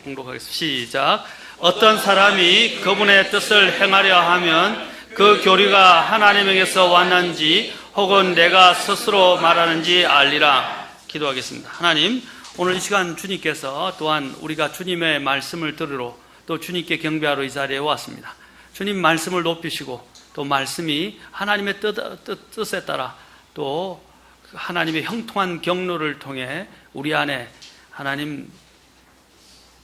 공독하겠습니다. 시작. 어떤 사람이 그분의 뜻을 행하려 하면 그 교리가 하나님에게서 왔는지 혹은 내가 스스로 말하는지 알리라. 기도하겠습니다. 하나님, 오늘 이 시간 주님께서 또한 우리가 주님의 말씀을 들으러 또 주님께 경배하러 이 자리에 왔습니다. 주님 말씀을 높이시고 또 말씀이 하나님의 뜻에 따라 또 하나님의 형통한 경로를 통해 우리 안에 하나님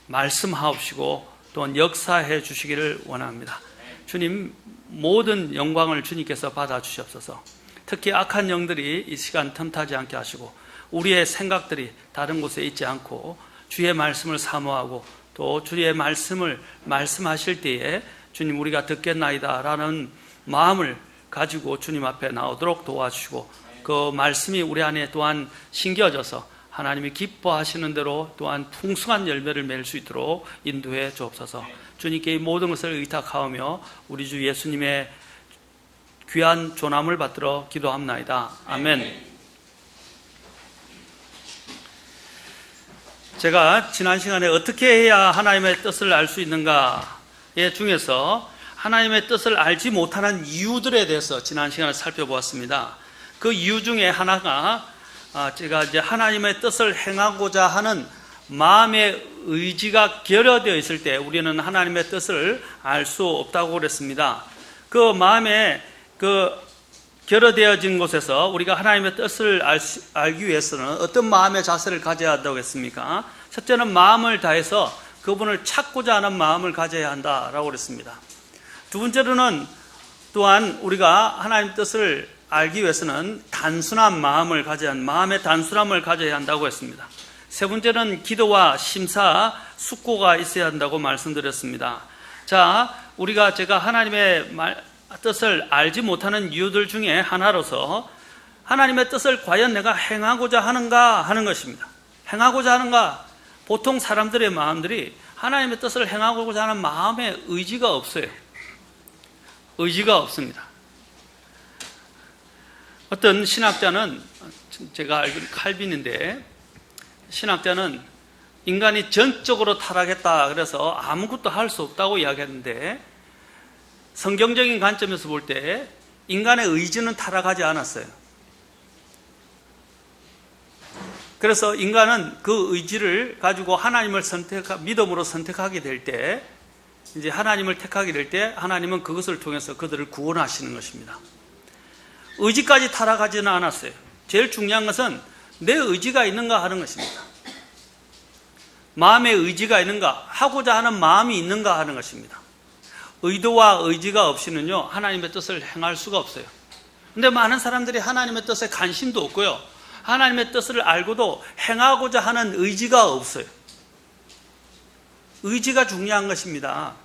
말씀하옵시고 또한 역사해 주시기를 원합니다. 주님, 모든 영광을 주님께서 받아주시옵소서. 특히 악한 영들이 이 시간 틈타지 않게 하시고 우리의 생각들이 다른 곳에 있지 않고 주의 말씀을 사모하고 또 주의 말씀을 말씀하실 때에 주님 우리가 듣겠나이다 라는 마음을 가지고 주님 앞에 나오도록 도와주시고 그 말씀이 우리 안에 또한 심겨져서 하나님이 기뻐하시는 대로 또한 풍성한 열매를 맺을 수 있도록 인도해 주옵소서. 주님께 이 모든 것을 의탁하오며 우리 주 예수님의 귀한 조남을 받들어 기도합나이다. 아멘. 제가 지난 시간에 어떻게 해야 하나님의 뜻을 알 수 있는가에 중에서 하나님의 뜻을 알지 못하는 이유들에 대해서 지난 시간에 살펴보았습니다. 그 이유 중에 하나가 제가 이제 하나님의 뜻을 행하고자 하는 마음의 의지가 결여되어 있을 때 우리는 하나님의 뜻을 알 수 없다고 그랬습니다. 그 마음에 결여되어진 곳에서 우리가 하나님의 뜻을 알기 위해서는 어떤 마음의 자세를 가져야 한다고 했습니까? 첫째는 마음을 다해서 그분을 찾고자 하는 마음을 가져야 한다라고 그랬습니다. 두 번째로는 또한 우리가 하나님의 뜻을 알기 위해서는 단순한 마음을 가져야 한다, 마음의 단순함을 가져야 한다고 했습니다. 세 번째는 기도와 심사, 숙고가 있어야 한다고 말씀드렸습니다. 자, 제가 하나님의 뜻을 알지 못하는 이유들 중에 하나로서 하나님의 뜻을 과연 내가 행하고자 하는가 하는 것입니다. 행하고자 하는가? 보통 사람들의 마음들이 하나님의 뜻을 행하고자 하는 마음의 의지가 없어요. 의지가 없습니다. 어떤 신학자는, 제가 알기로는 칼빈인데, 신학자는 인간이 전적으로 타락했다 그래서 아무것도 할 수 없다고 이야기했는데, 성경적인 관점에서 볼 때 인간의 의지는 타락하지 않았어요. 그래서 인간은 그 의지를 가지고 하나님을 믿음으로 선택하게 될 때, 이제 하나님을 택하게 될 때 하나님은 그것을 통해서 그들을 구원하시는 것입니다. 의지까지 타락하지는 않았어요. 제일 중요한 것은 내 의지가 있는가 하는 것입니다. 마음의 의지가 있는가, 하고자 하는 마음이 있는가 하는 것입니다. 의도와 의지가 없이는요 하나님의 뜻을 행할 수가 없어요. 근데 많은 사람들이 하나님의 뜻에 관심도 없고요, 하나님의 뜻을 알고도 행하고자 하는 의지가 없어요. 의지가 중요한 것입니다.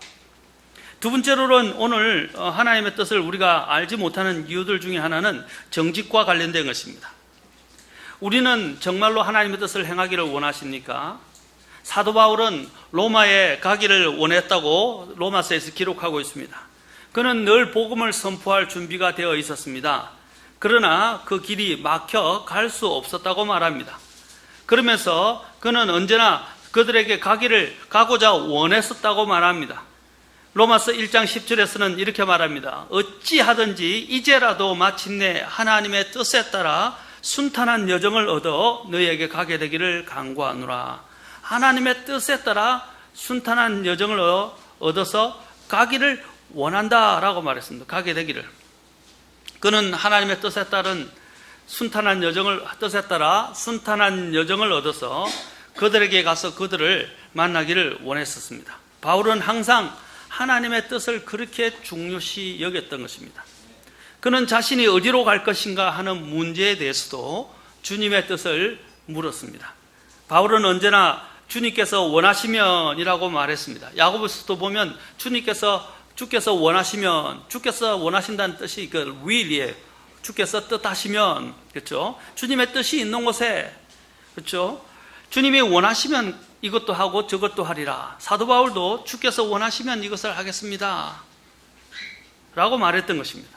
두 번째로는 오늘 하나님의 뜻을 우리가 알지 못하는 이유들 중에 하나는 정직과 관련된 것입니다. 우리는 정말로 하나님의 뜻을 행하기를 원하십니까? 사도 바울은 로마에 가기를 원했다고 로마서에서 기록하고 있습니다. 그는 늘 복음을 선포할 준비가 되어 있었습니다. 그러나 그 길이 막혀 갈 수 없었다고 말합니다. 그러면서 그는 언제나 그들에게 가고자 원했었다고 말합니다. 로마서 1장 10절에서는 이렇게 말합니다. 어찌하든지 이제라도 마침내 하나님의 뜻에 따라 순탄한 여정을 얻어 너희에게 가게 되기를 간구하노라. 하나님의 뜻에 따라 순탄한 여정을 얻어서 가기를 원한다라고 말했습니다. 가게 되기를. 그는 하나님의 뜻에 따른 뜻에 따라 순탄한 여정을 얻어서 그들에게 가서 그들을 만나기를 원했었습니다. 바울은 항상 하나님의 뜻을 그렇게 중요시 여겼던 것입니다. 그는 자신이 어디로 갈 것인가 하는 문제에 대해서도 주님의 뜻을 물었습니다. 바울은 언제나 주님께서 원하시면이라고 말했습니다. 야고보서도 보면 주께서 원하시면, 주께서 원하신다는 뜻이 그 will이에요. 주께서 뜻하시면, 그렇죠? 주님의 뜻이 있는 곳에, 그렇죠? 주님이 원하시면 이것도 하고 저것도 하리라. 사도 바울도 주께서 원하시면 이것을 하겠습니다 라고 말했던 것입니다.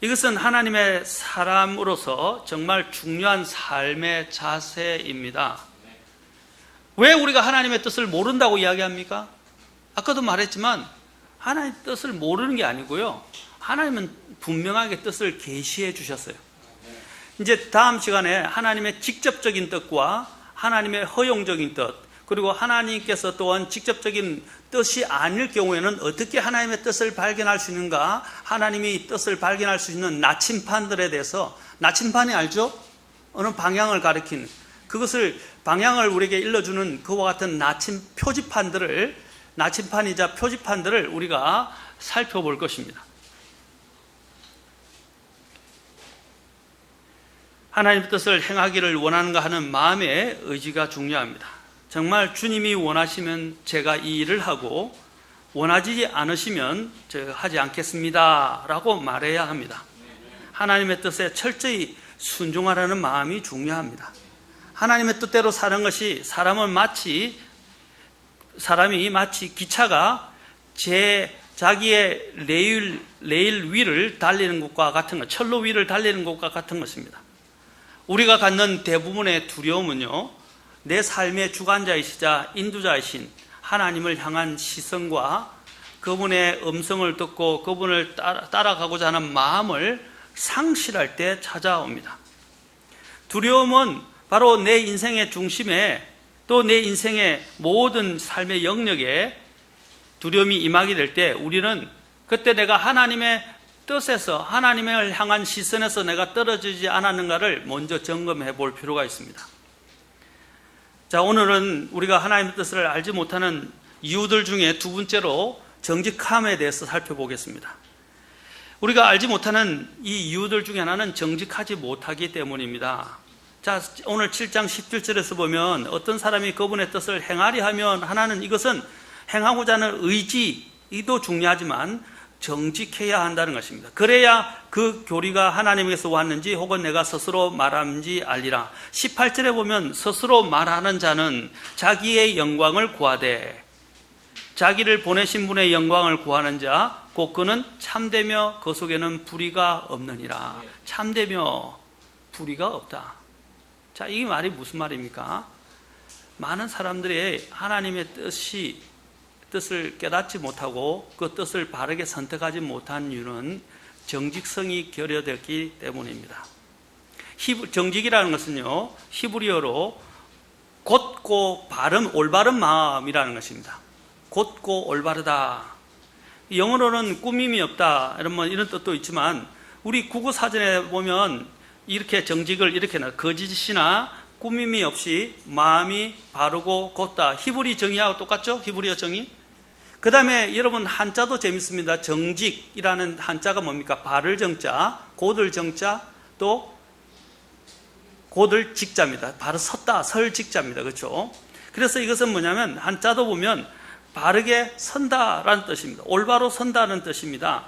이것은 하나님의 사람으로서 정말 중요한 삶의 자세입니다. 왜 우리가 하나님의 뜻을 모른다고 이야기합니까? 아까도 말했지만 하나님의 뜻을 모르는 게 아니고요. 하나님은 분명하게 뜻을 계시해 주셨어요. 이제 다음 시간에 하나님의 직접적인 뜻과 하나님의 허용적인 뜻, 그리고 하나님께서 또한 직접적인 뜻이 아닐 경우에는 어떻게 하나님의 뜻을 발견할 수 있는가, 하나님이 뜻을 발견할 수 있는 나침판들에 대해서, 나침판이 알죠? 어느 방향을 가리키는, 그것을 방향을 우리에게 일러주는 그와 같은 나침판이자 표지판들을 우리가 살펴볼 것입니다. 하나님의 뜻을 행하기를 원하는가 하는 마음의 의지가 중요합니다. 정말 주님이 원하시면 제가 이 일을 하고, 원하지 않으시면 제가 하지 않겠습니다 라고 말해야 합니다. 하나님의 뜻에 철저히 순종하라는 마음이 중요합니다. 하나님의 뜻대로 사는 것이 사람이 마치 기차가 자기의 레일 위를 달리는 것과 같은 것, 철로 위를 달리는 것과 같은 것입니다. 우리가 갖는 대부분의 두려움은요, 내 삶의 주관자이시자 인도자이신 하나님을 향한 시선과 그분의 음성을 듣고 그분을 따라가고자 하는 마음을 상실할 때 찾아옵니다. 두려움은 바로 내 인생의 중심에, 또 내 인생의 모든 삶의 영역에 두려움이 임하게 될 때 우리는 그때 내가 하나님의 뜻에서, 하나님을 향한 시선에서 내가 떨어지지 않았는가를 먼저 점검해 볼 필요가 있습니다. 자, 오늘은 우리가 하나님의 뜻을 알지 못하는 이유들 중에 두 번째로 정직함에 대해서 살펴보겠습니다. 우리가 알지 못하는 이 이유들 중에 하나는 정직하지 못하기 때문입니다. 자, 오늘 7장 17절에서 보면 어떤 사람이 그분의 뜻을 행하리 하면 하나는 이것은 행하고자 하는 의지도 중요하지만 정직해야 한다는 것입니다. 그래야 그 교리가 하나님에게서 왔는지 혹은 내가 스스로 말하는지 알리라. 18절에 보면 스스로 말하는 자는 자기의 영광을 구하되 자기를 보내신 분의 영광을 구하는 자 곧 그는 참되며 그 속에는 불의가 없느니라. 참되며 불의가 없다. 자, 이 말이 무슨 말입니까? 많은 사람들이 하나님의 뜻을 깨닫지 못하고 그 뜻을 바르게 선택하지 못한 이유는 정직성이 결여됐기 때문입니다. 정직이라는 것은요, 히브리어로 곧고 올바른 마음이라는 것입니다. 곧고 올바르다. 영어로는 꾸밈이 없다 이런 뜻도 있지만 우리 국어사전에 보면 이렇게 정직을 이렇게 거짓이나 꾸밈이 없이 마음이 바르고 곧다. 히브리 정의하고 똑같죠? 히브리어 정의. 그 다음에 여러분 한자도 재밌습니다. 정직이라는 한자가 뭡니까? 바를 정자, 곧을 정자, 또 곧을 직자입니다. 바로 섰다, 설 직자입니다. 그렇죠? 그래서 이것은 뭐냐면 한자도 보면 바르게 선다라는 뜻입니다. 올바로 선다는 뜻입니다.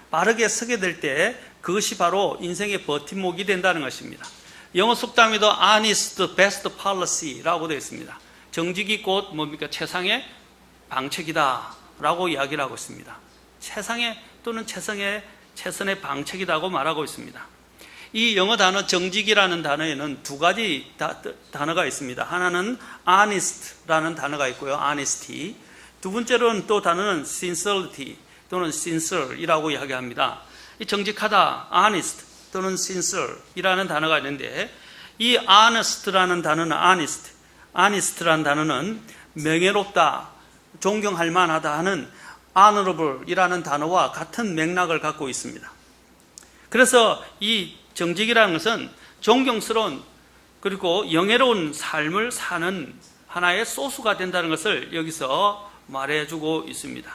바르게 서게 될 때 그것이 바로 인생의 버팀목이 된다는 것입니다. 영어 속담에도 honest, best policy라고 되어 있습니다. 정직이 곧 뭡니까? 최상의 방책이다 라고 이야기를 하고 있습니다. 최상의 또는 최선의 방책이라고 말하고 있습니다. 이 영어 단어 정직이라는 단어에는 두 가지 단어가 있습니다. 하나는 honest라는 단어가 있고요. honesty. 두 번째로는 또 단어는 sincerity 또는 sincere이라고 이야기합니다. 이 정직하다, honest 또는 sincere이라는 단어가 있는데 이 honest라는 단어는 honest라는 단어는 명예롭다, 존경할 만하다 하는 honorable이라는 단어와 같은 맥락을 갖고 있습니다. 그래서 이 정직이라는 것은 존경스러운 그리고 영예로운 삶을 사는 하나의 소스가 된다는 것을 여기서 말해주고 있습니다.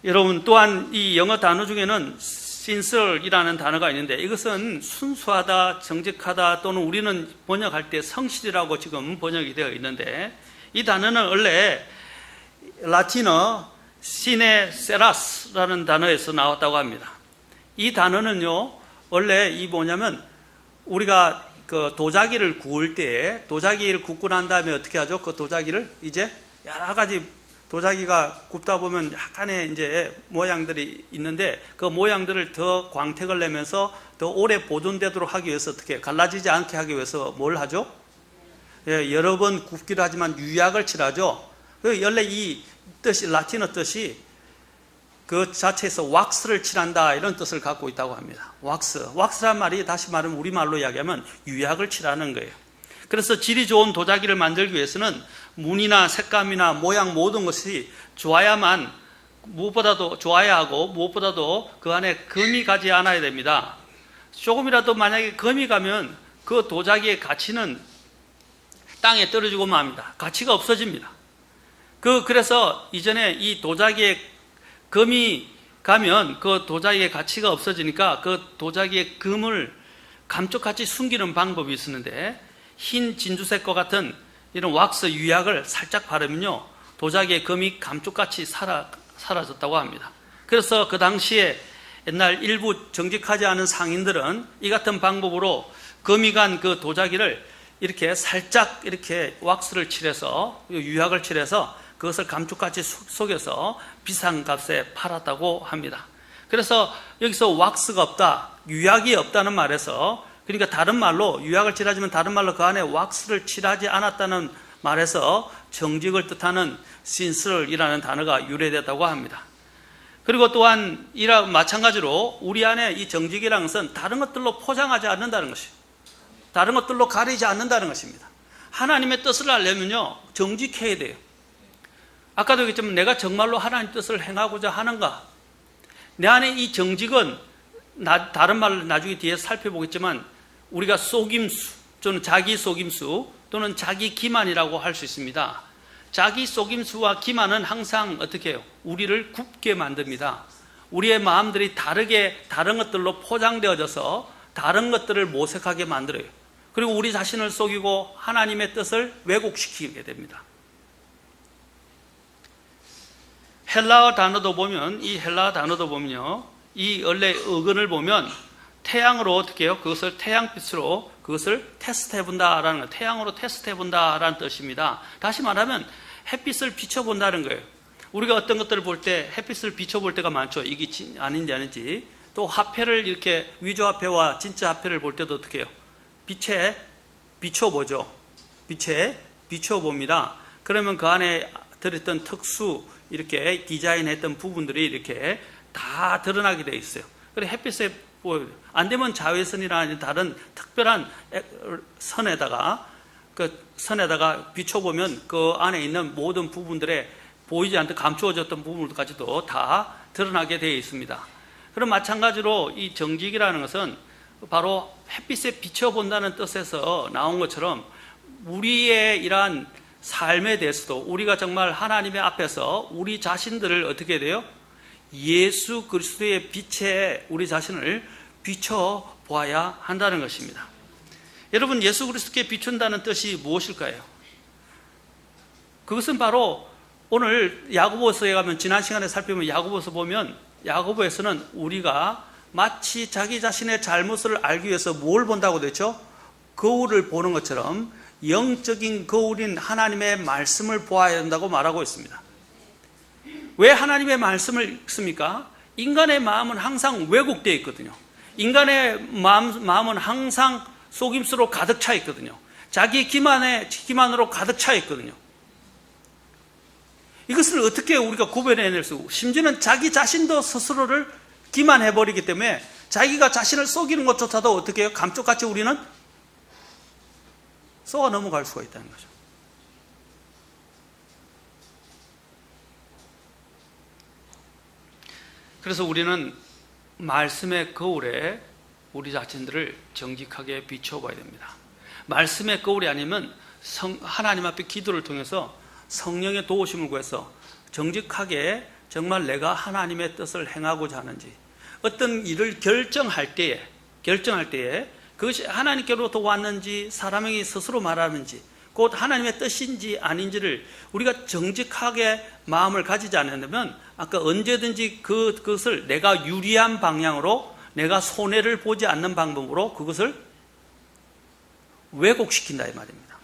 여러분 또한 이 영어 단어 중에는 sincere이라는 단어가 있는데 이것은 순수하다, 정직하다 또는 우리는 번역할 때 성실이라고 지금 번역이 되어 있는데 이 단어는 원래 라틴어 시네 세라스라는 단어에서 나왔다고 합니다. 이 단어는요 원래 우리가 그 도자기를 구울 때 도자기를 굽고 난 다음에 어떻게 하죠? 그 도자기를 이제 여러 가지 도자기가 굽다 보면 약간의 이제 모양들이 있는데 그 모양들을 더 광택을 내면서 더 오래 보존되도록 하기 위해서 어떻게 갈라지지 않게 하기 위해서 뭘 하죠? 여러 번 굽기도 하지만 유약을 칠하죠. 원래 이 뜻이, 라틴어 뜻이 그 자체에서 왁스를 칠한다 이런 뜻을 갖고 있다고 합니다. 왁스란 말이 다시 말하면 우리말로 이야기하면 유약을 칠하는 거예요. 그래서 질이 좋은 도자기를 만들기 위해서는 무늬나 색감이나 모양 모든 것이 좋아야 하고 무엇보다도 그 안에 금이 가지 않아야 됩니다. 조금이라도 만약에 금이 가면 그 도자기의 가치는 땅에 떨어지고 맙니다. 가치가 없어집니다. 그래서 이전에 이 도자기에 금이 가면 그 도자기의 가치가 없어지니까 그 도자기의 금을 감쪽같이 숨기는 방법이 있었는데, 흰 진주색과 같은 이런 왁스 유약을 살짝 바르면요, 도자기의 금이 감쪽같이 사라졌다고 합니다. 그래서 그 당시에 옛날 일부 정직하지 않은 상인들은 이 같은 방법으로 금이 간 그 도자기를 이렇게 살짝 이렇게 왁스를 칠해서, 유약을 칠해서 그것을 감쪽같이 속여서 비싼 값에 팔았다고 합니다. 그래서 여기서 왁스가 없다, 유약이 없다는 말에서, 그러니까 다른 말로 유약을 칠하지만 다른 말로 그 안에 왁스를 칠하지 않았다는 말에서 정직을 뜻하는 신슬이라는 단어가 유래됐다고 합니다. 그리고 또한 마찬가지로 우리 안에 이 정직이라는 것은 다른 것들로 포장하지 않는다는 것이에요. 다른 것들로 가리지 않는다는 것입니다. 하나님의 뜻을 알려면요, 정직해야 돼요. 아까도 얘기했지만 내가 정말로 하나님 뜻을 행하고자 하는가? 내 안에 이 정직은 다른 말로 나중에 뒤에 살펴보겠지만 우리가 속임수 또는 자기 속임수 또는 자기 기만이라고 할 수 있습니다. 자기 속임수와 기만은 항상 어떻게 해요? 우리를 굽게 만듭니다. 우리의 마음들이 다른 것들로 포장되어져서 다른 것들을 모색하게 만들어요. 그리고 우리 자신을 속이고 하나님의 뜻을 왜곡시키게 됩니다. 헬라어 단어도 보면, 이 원래 어근을 보면 태양으로 어떻게 해요? 그것을 태양빛으로 그것을 테스트해본다라는 거예요. 태양으로 테스트해본다라는 뜻입니다. 다시 말하면 햇빛을 비춰본다는 거예요. 우리가 어떤 것들을 볼 때 햇빛을 비춰볼 때가 많죠. 이게 아닌지. 또 화폐를 이렇게 위조화폐와 진짜 화폐를 볼 때도 어떻게 해요? 빛에 비춰보죠. 빛에 비춰봅니다. 그러면 그 안에 들었던 특수 이렇게 디자인했던 부분들이 이렇게 다 드러나게 되어 있어요. 그래서 햇빛에 보여요. 안 되면 자외선이나 다른 특별한 선에다가 비춰보면 그 안에 있는 모든 부분들에 보이지 않던 감추어졌던 부분까지도 다 드러나게 되어 있습니다. 그럼 마찬가지로 이 정직이라는 것은 바로 햇빛에 비춰본다는 뜻에서 나온 것처럼 우리의 이러한 삶에 대해서도 우리가 정말 하나님의 앞에서 우리 자신들을 어떻게 돼요? 예수 그리스도의 빛에 우리 자신을 비춰보아야 한다는 것입니다. 여러분, 예수 그리스도께 비춘다는 뜻이 무엇일까요? 그것은 바로 오늘 야고보서에 가면, 지난 시간에 살펴보면 야고보서 보면, 야고보에서는 우리가 마치 자기 자신의 잘못을 알기 위해서 뭘 본다고 됐죠? 거울을 보는 것처럼 영적인 거울인 하나님의 말씀을 보아야 한다고 말하고 있습니다. 왜 하나님의 말씀을 읽습니까? 인간의 마음은 항상 왜곡되어 있거든요. 인간의 마음은 항상 속임수로 가득 차 있거든요. 자기 기만으로 가득 차 있거든요. 이것을 어떻게 우리가 구별해낼 수, 심지어는 자기 자신도 스스로를 기만해버리기 때문에 자기가 자신을 속이는 것조차도 어떻게 해요? 감쪽같이 우리는 쏘아 넘어갈 수가 있다는 거죠. 그래서 우리는 말씀의 거울에 우리 자신들을 정직하게 비춰봐야 됩니다. 말씀의 거울이 아니면 하나님 앞에 기도를 통해서 성령의 도우심을 구해서 정직하게 정말 내가 하나님의 뜻을 행하고자 하는지, 어떤 일을 결정할 때에 그것이 하나님께로부터 왔는지 사람에게 스스로 말하는지 곧 하나님의 뜻인지 아닌지를 우리가 정직하게 마음을 가지지 않으면 아까 언제든지 그것을 내가 유리한 방향으로, 내가 손해를 보지 않는 방법으로 그것을 왜곡시킨다 이 말입니다.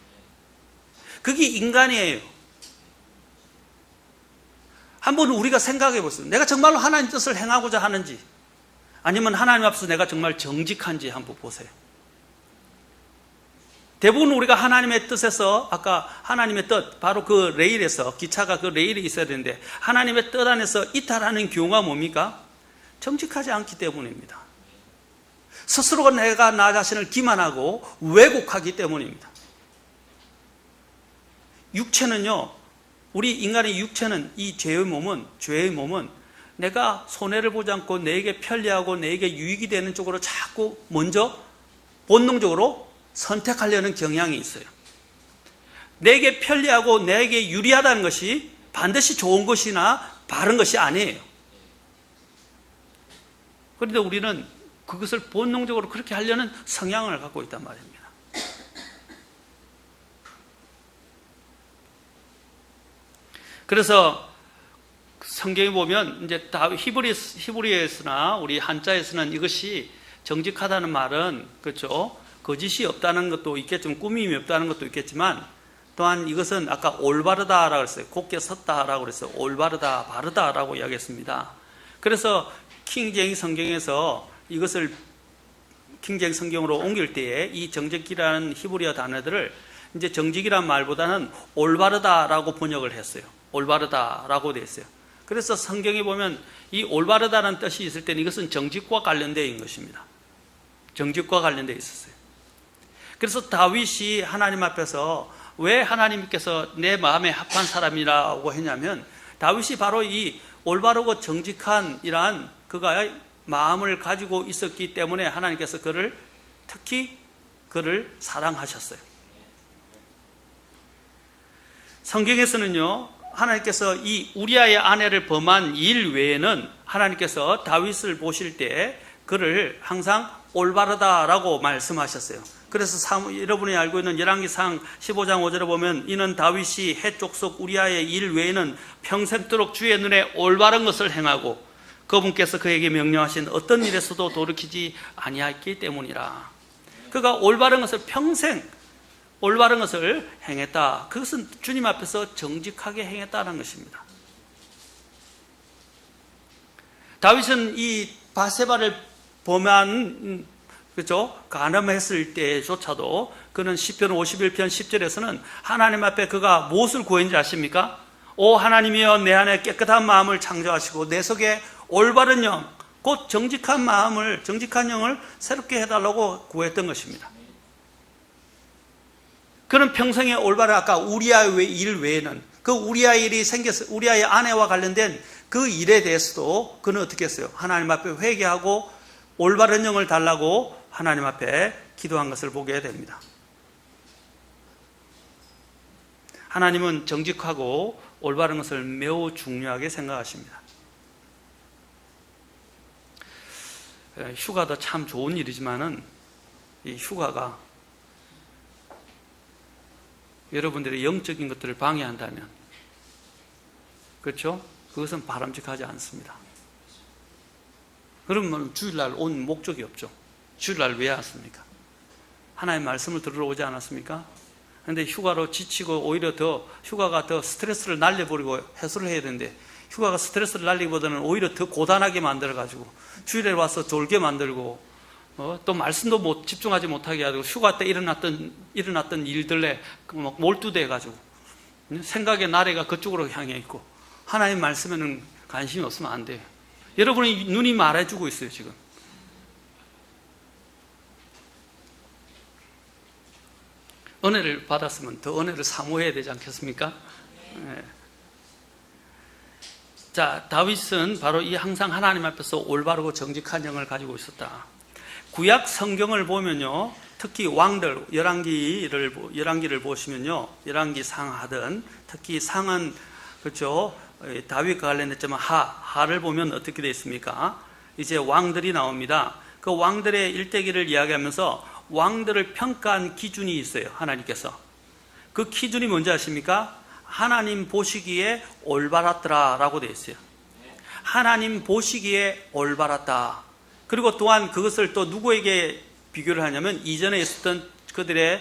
그게 인간이에요. 한번 우리가 생각해 보세요. 내가 정말로 하나님 뜻을 행하고자 하는지, 아니면 하나님 앞에서 내가 정말 정직한지 한번 보세요. 대부분 우리가 하나님의 뜻에서, 아까 하나님의 뜻, 바로 그 레일에서, 기차가 그 레일이 있어야 되는데 하나님의 뜻 안에서 이탈하는 경우가 뭡니까? 정직하지 않기 때문입니다. 스스로가 내가 나 자신을 기만하고 왜곡하기 때문입니다. 육체는요, 우리 인간의 육체는, 이 죄의 몸은 내가 손해를 보지 않고 내게 편리하고 내게 유익이 되는 쪽으로 자꾸 먼저 본능적으로 선택하려는 경향이 있어요. 내게 편리하고 내게 유리하다는 것이 반드시 좋은 것이나 바른 것이 아니에요. 그런데 우리는 그것을 본능적으로 그렇게 하려는 성향을 갖고 있단 말입니다. 그래서 성경에 보면 이제 히브리어에서나 우리 한자에서는 이것이 정직하다는 말은, 그렇죠, 거짓이 없다는 것도 있겠지만, 꾸밈이 없다는 것도 있겠지만, 또한 이것은 아까 올바르다라고 했어요. 곧게 섰다라고 그랬어요. 올바르다, 바르다라고 이야기했습니다. 그래서 킹제임스 성경에서 이것을 킹제임스 성경으로 옮길 때에 이 정직이라는 히브리어 단어들을 이제 정직이란 말보다는 올바르다라고 번역을 했어요. 올바르다라고 되어 있어요. 그래서 성경에 보면 이 올바르다라는 뜻이 있을 때는 이것은 정직과 관련되어 있는 것입니다. 정직과 관련되어 있었어요. 그래서 다윗이 하나님 앞에서 왜 하나님께서 내 마음에 합한 사람이라고 했냐면, 다윗이 바로 이 올바르고 정직한 이러한 그가 마음을 가지고 있었기 때문에 하나님께서 특히 그를 사랑하셨어요. 성경에서는요, 하나님께서 이 우리아의 아내를 범한 일 외에는 하나님께서 다윗을 보실 때 그를 항상 올바르다라고 말씀하셨어요. 그래서 여러분이 알고 있는 열왕기상 15장 5절에 보면, 이는 다윗이 해족속 우리아의 일 외에는 평생도록 주의 눈에 올바른 것을 행하고 그분께서 그에게 명령하신 어떤 일에서도 돌이키지 아니하였기 때문이라. 그가 올바른 것을 평생 올바른 것을 행했다. 그것은 주님 앞에서 정직하게 행했다는 것입니다. 다윗은 이 바세바를 범한, 그렇죠, 간음했을 때조차도 그는 시편 51편 10절에서는 하나님 앞에 그가 무엇을 구했는지 아십니까? 오 하나님이여, 내 안에 깨끗한 마음을 창조하시고 내 속에 올바른 영, 곧 정직한 영을 새롭게 해달라고 구했던 것입니다. 그는 평생에 올바른, 아까 우리아의 일 외에는, 그 우리아의 일이 생겼어요. 우리아의 아내와 관련된 그 일에 대해서도 그는 어떻게 했어요? 하나님 앞에 회개하고 올바른 영을 달라고 하나님 앞에 기도한 것을 보게 됩니다. 하나님은 정직하고 올바른 것을 매우 중요하게 생각하십니다. 휴가도 참 좋은 일이지만은 이 휴가가 여러분들의 영적인 것들을 방해한다면, 그렇죠? 그것은 바람직하지 않습니다. 그러면 주일날 온 목적이 없죠. 주일날 왜 왔습니까? 하나님의 말씀을 들으러 오지 않았습니까? 그런데 휴가로 지치고 오히려 휴가가 더 스트레스를 날려버리고 해소를 해야 되는데, 휴가가 스트레스를 날리기보다는 오히려 더 고단하게 만들어가지고 주일에 와서 졸게 만들고, 또 말씀도 집중하지 못하게 하고, 휴가 때 일어났던 일들에 막 몰두돼가지고 생각의 나래가 그쪽으로 향해 있고 하나님 말씀에는 관심이 없으면 안 돼요. 여러분의 눈이 말해주고 있어요. 지금 은혜를 받았으면 더 은혜를 사모해야 되지 않겠습니까? 네. 자, 다윗은 바로 이 항상 하나님 앞에서 올바르고 정직한 영을 가지고 있었다. 구약 성경을 보면요, 특히 왕들, 열왕기를 보시면요, 열왕기 상하든, 특히 상은, 그렇죠, 다윗과 관련했지만 하를 보면 어떻게 되어 있습니까? 이제 왕들이 나옵니다. 그 왕들의 일대기를 이야기하면서 왕들을 평가한 기준이 있어요. 하나님께서. 그 기준이 뭔지 아십니까? 하나님 보시기에 올바랐더라라고 되어 있어요. 하나님 보시기에 올바랐다. 그리고 또한 그것을 또 누구에게 비교를 하냐면, 이전에 있었던 그들의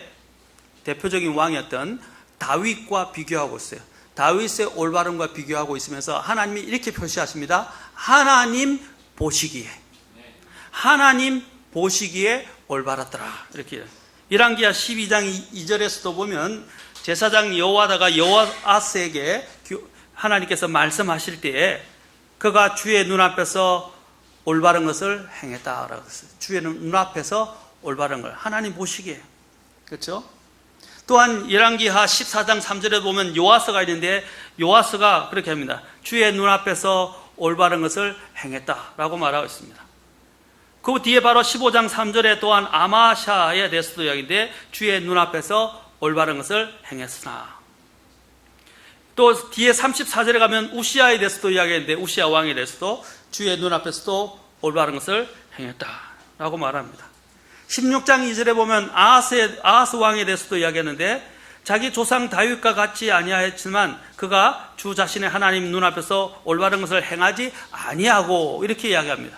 대표적인 왕이었던 다윗과 비교하고 있어요. 다윗의 올바름과 비교하고 있으면서 하나님이 이렇게 표시하십니다. 하나님 보시기에 올바랐더라. 이렇게 열왕기하 12장 2절에서도 보면 제사장 여호와다가 여호아스에게 하나님께서 말씀하실 때에 그가 주의 눈앞에서 올바른 것을 행했다라고 했어요. 주의 눈앞에서 올바른 걸 하나님 보시기에. 그렇죠? 또한 열왕기하 14장 3절에 보면 요아스가 있는데 요아스가 그렇게 합니다. 주의 눈앞에서 올바른 것을 행했다라고 말하고 있습니다. 그 뒤에 바로 15장 3절에 또한 아마샤에 대해서도 이야기인데 주의 눈앞에서 올바른 것을 행했으나, 또 뒤에 34절에 가면 우시아에 대해서도 이야기했는데 우시아 왕에 대해서도 주의 눈앞에서도 올바른 것을 행했다라고 말합니다. 16장 2절에 보면 아하스 왕에 대해서도 이야기했는데 자기 조상 다윗과 같이 아니하였지만 그가 주 자신의 하나님 눈앞에서 올바른 것을 행하지 아니하고 이렇게 이야기합니다.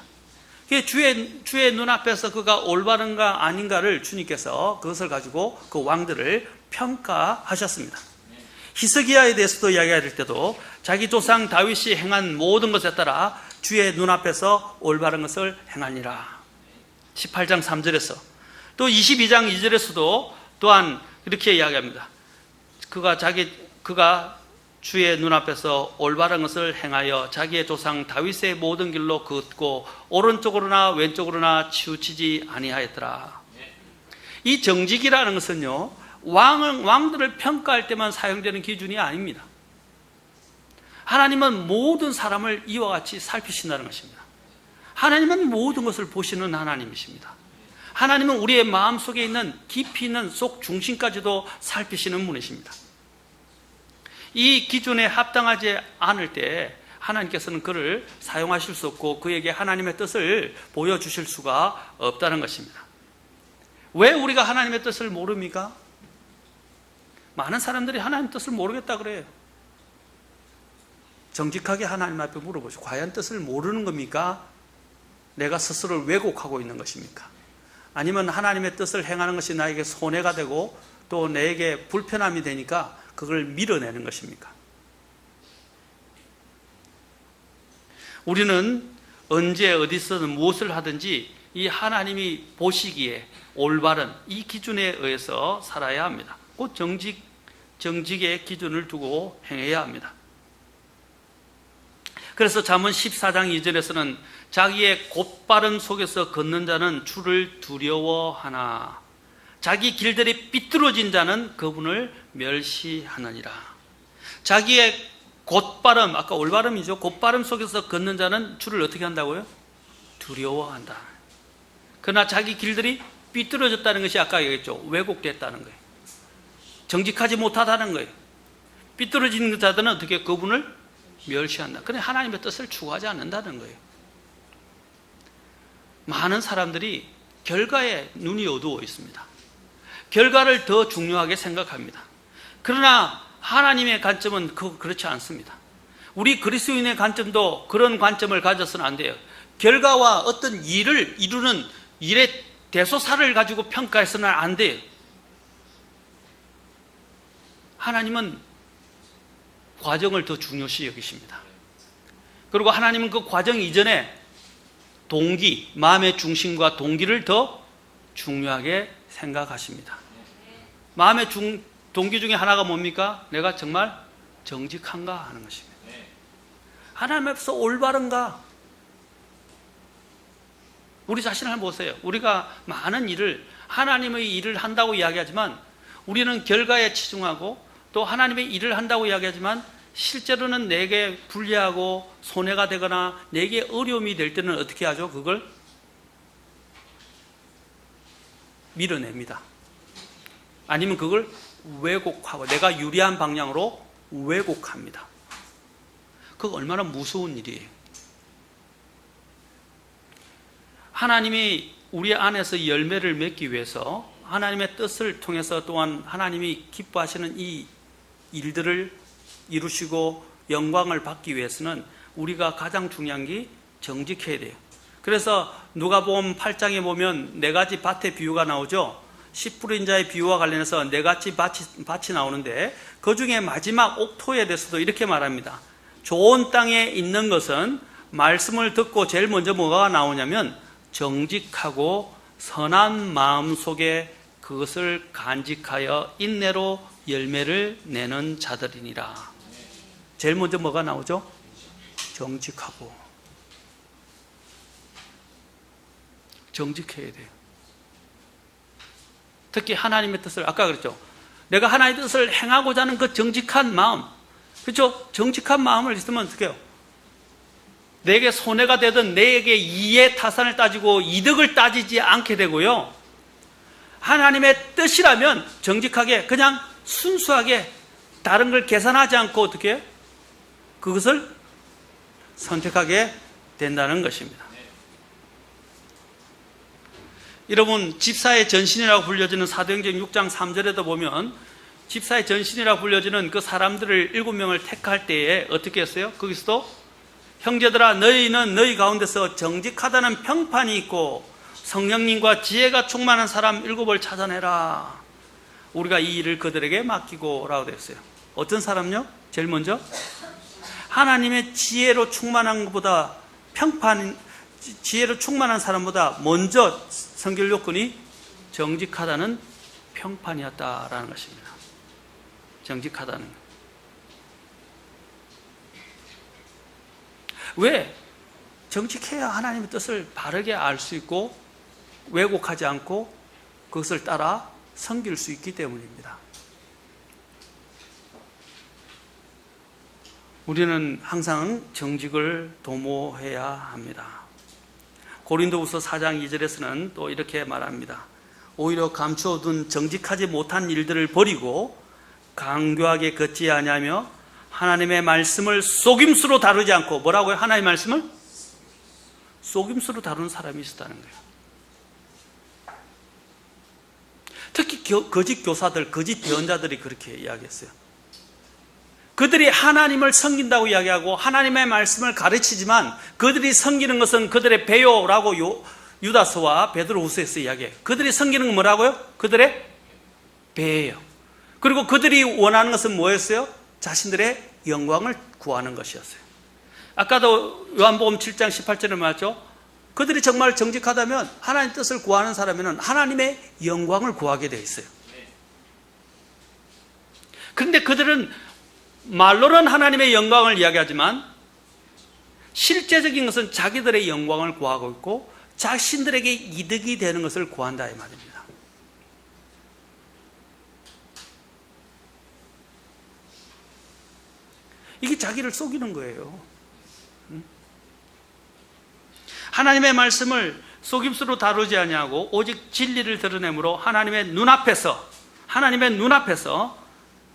주의 눈앞에서 그가 올바른가 아닌가를 주님께서 그것을 가지고 그 왕들을 평가하셨습니다. 히스기야에 대해서도 이야기할 때도 자기 조상 다윗이 행한 모든 것에 따라 주의 눈앞에서 올바른 것을 행하니라. 18장 3절에서 또 22장 2절에서도 또한 이렇게 이야기합니다. 그가 주의 눈앞에서 올바른 것을 행하여 자기의 조상 다윗의 모든 길로 걷고 오른쪽으로나 왼쪽으로나 치우치지 아니하였더라. 이 정직이라는 것은요, 왕들을 평가할 때만 사용되는 기준이 아닙니다. 하나님은 모든 사람을 이와 같이 살피신다는 것입니다. 하나님은 모든 것을 보시는 하나님이십니다. 하나님은 우리의 마음속에 있는 깊이 있는 속 중심까지도 살피시는 분이십니다. 이 기준에 합당하지 않을 때 하나님께서는 그를 사용하실 수 없고 그에게 하나님의 뜻을 보여주실 수가 없다는 것입니다. 왜 우리가 하나님의 뜻을 모릅니까? 많은 사람들이 하나님 뜻을 모르겠다 그래요. 정직하게 하나님 앞에 물어보시고, 과연 뜻을 모르는 겁니까? 내가 스스로를 왜곡하고 있는 것입니까? 아니면 하나님의 뜻을 행하는 것이 나에게 손해가 되고 또 내게 불편함이 되니까 그걸 밀어내는 것입니까? 우리는 언제 어디서든 무엇을 하든지 이 하나님이 보시기에 올바른 이 기준에 의해서 살아야 합니다. 곧 정직의 기준을 두고 행해야 합니다. 그래서 잠언 14장 2절에서는 자기의 곧바름 속에서 걷는 자는 주를 두려워하나 자기 길들이 삐뚤어진 자는 그분을 멸시하느니라. 자기의 곧바름, 아까 올바름이죠. 곧바름 속에서 걷는 자는 주를 어떻게 한다고요? 두려워한다. 그러나 자기 길들이 삐뚤어졌다는 것이 아까 얘기했죠. 왜곡됐다는 거예요. 정직하지 못하다는 거예요. 삐뚤어진 자들은 어떻게 그분을 멸시한다. 그래 하나님의 뜻을 추구하지 않는다는 거예요. 많은 사람들이 결과에 눈이 어두워 있습니다. 결과를 더 중요하게 생각합니다. 그러나 하나님의 관점은 그렇지 않습니다. 우리 그리스도인의 관점도 그런 관점을 가져서는 안 돼요. 결과와 어떤 일을 이루는 일의 대소사를 가지고 평가해서는 안 돼요. 하나님은 과정을 더 중요시 여기십니다. 그리고 하나님은 그 과정 이전에 동기, 마음의 중심과 동기를 더 중요하게 생각하십니다. 마음의 동기 중에 하나가 뭡니까? 내가 정말 정직한가 하는 것입니다. 하나님 앞에서 올바른가? 우리 자신을 한번 보세요. 우리가 많은 일을, 하나님의 일을 한다고 이야기하지만 우리는 결과에 치중하고 또 하나님의 일을 한다고 이야기하지만 실제로는 내게 불리하고 손해가 되거나 내게 어려움이 될 때는 어떻게 하죠? 그걸 밀어냅니다. 아니면 그걸 왜곡하고 내가 유리한 방향으로 왜곡합니다. 그거 얼마나 무서운 일이에요. 하나님이 우리 안에서 열매를 맺기 위해서 하나님의 뜻을 통해서 또한 하나님이 기뻐하시는 이 일들을 이루시고 영광을 받기 위해서는 우리가 가장 중요한 게 정직해야 돼요. 그래서 누가복음 8장에 보면 네 가지 밭의 비유가 나오죠. 씨 뿌린 자의 비유와 관련해서 네 가지 밭이 나오는데 그 중에 마지막 옥토에 대해서도 이렇게 말합니다. 좋은 땅에 있는 것은 말씀을 듣고 제일 먼저 뭐가 나오냐면 정직하고 선한 마음 속에 그것을 간직하여 인내로 열매를 내는 자들이니라. 제일 먼저 뭐가 나오죠? 정직하고. 정직해야 돼요. 특히 하나님의 뜻을, 아까 그랬죠, 내가 하나님의 뜻을 행하고자 하는 그 정직한 마음, 그렇죠? 정직한 마음을 있으면 어떻게 해요? 내게 손해가 되든 내게 이해 타산을 따지고 이득을 따지지 않게 되고요, 하나님의 뜻이라면 정직하게 그냥 순수하게 다른 걸 계산하지 않고 어떻게 해요? 그것을 선택하게 된다는 것입니다. 여러분, 집사의 전신이라고 불려지는 사도행전 6장 3절에도 보면 집사의 전신이라고 불려지는 그 사람들을 7명을 택할 때에 어떻게 했어요? 거기서도 형제들아 너희는 너희 가운데서 정직하다는 평판이 있고 성령님과 지혜가 충만한 사람 7을 찾아내라. 우리가 이 일을 그들에게 맡기고 라고 되어 있어요. 어떤 사람요? 제일 먼저 하나님의 지혜로 충만한 것보다 지혜로 충만한 사람보다 먼저 선결 요건이 정직하다는 평판이었다라는 것입니다. 정직하다는 것. 왜? 정직해야 하나님의 뜻을 바르게 알 수 있고 왜곡하지 않고 그것을 따라 섬길 수 있기 때문입니다. 우리는 항상 정직을 도모해야 합니다. 고린도후서 4장 2절에서는 또 이렇게 말합니다. 오히려 감추어둔 정직하지 못한 일들을 버리고 강교하게 걷지 아니하며 하나님의 말씀을 속임수로 다루지 않고, 뭐라고요? 하나님의 말씀을 속임수로 다루는 사람이 있었다는 거예요. 특히 거짓 교사들, 거짓 예언자들이 그렇게 이야기했어요. 그들이 하나님을 섬긴다고 이야기하고 하나님의 말씀을 가르치지만 그들이 섬기는 것은 그들의 배요라고 유다서와 베드로후서에서 이야기해요. 그들이 섬기는 건 뭐라고요? 그들의 배예요. 그리고 그들이 원하는 것은 뭐였어요? 자신들의 영광을 구하는 것이었어요. 아까도 요한복음 7장 18절에 말했죠. 그들이 정말 정직하다면 하나님의 뜻을 구하는 사람에는 하나님의 영광을 구하게 되어 있어요. 그런데 그들은 말로는 하나님의 영광을 이야기하지만 실제적인 것은 자기들의 영광을 구하고 있고 자신들에게 이득이 되는 것을 구한다 이 말입니다. 이게 자기를 속이는 거예요. 하나님의 말씀을 속임수로 다루지 아니하고 오직 진리를 드러내므로 하나님의 눈앞에서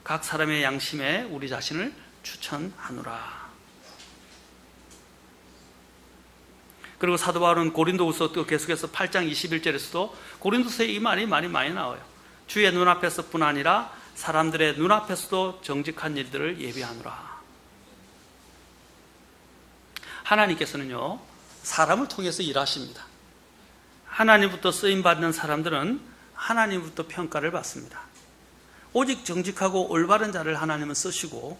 각 사람의 양심에 우리 자신을 추천하노라. 그리고 사도 바울은 고린도후서 또 계속해서 8장 21절에서도 고린도서에 이 말이 많이 나와요. 주의 눈앞에서뿐 아니라 사람들의 눈앞에서도 정직한 일들을 예비하노라. 하나님께서는요, 사람을 통해서 일하십니다. 하나님부터 쓰임받는 사람들은 하나님부터 평가를 받습니다. 오직 정직하고 올바른 자를 하나님은 쓰시고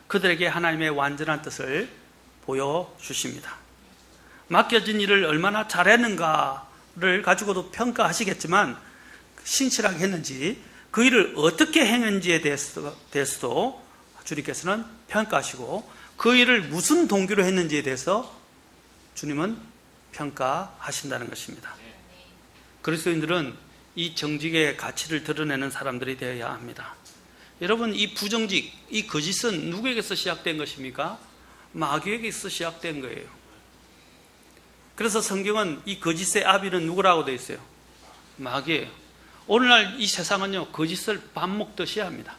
그들에게 하나님의 완전한 뜻을 보여주십니다. 맡겨진 일을 얼마나 잘했는가를 가지고도 평가하시겠지만 신실하게 했는지 그 일을 어떻게 행했는지에 대해서도 주님께서는 평가하시고 그 일을 무슨 동기로 했는지에 대해서 주님은 평가하신다는 것입니다. 그리스도인들은 이 정직의 가치를 드러내는 사람들이 되어야 합니다. 여러분, 이 부정직, 이 거짓은 누구에게서 시작된 것입니까? 마귀에게서 시작된 거예요. 그래서 성경은 이 거짓의 아비는 누구라고 되어 있어요? 마귀예요. 오늘날 이 세상은요, 거짓을 밥 먹듯이 합니다.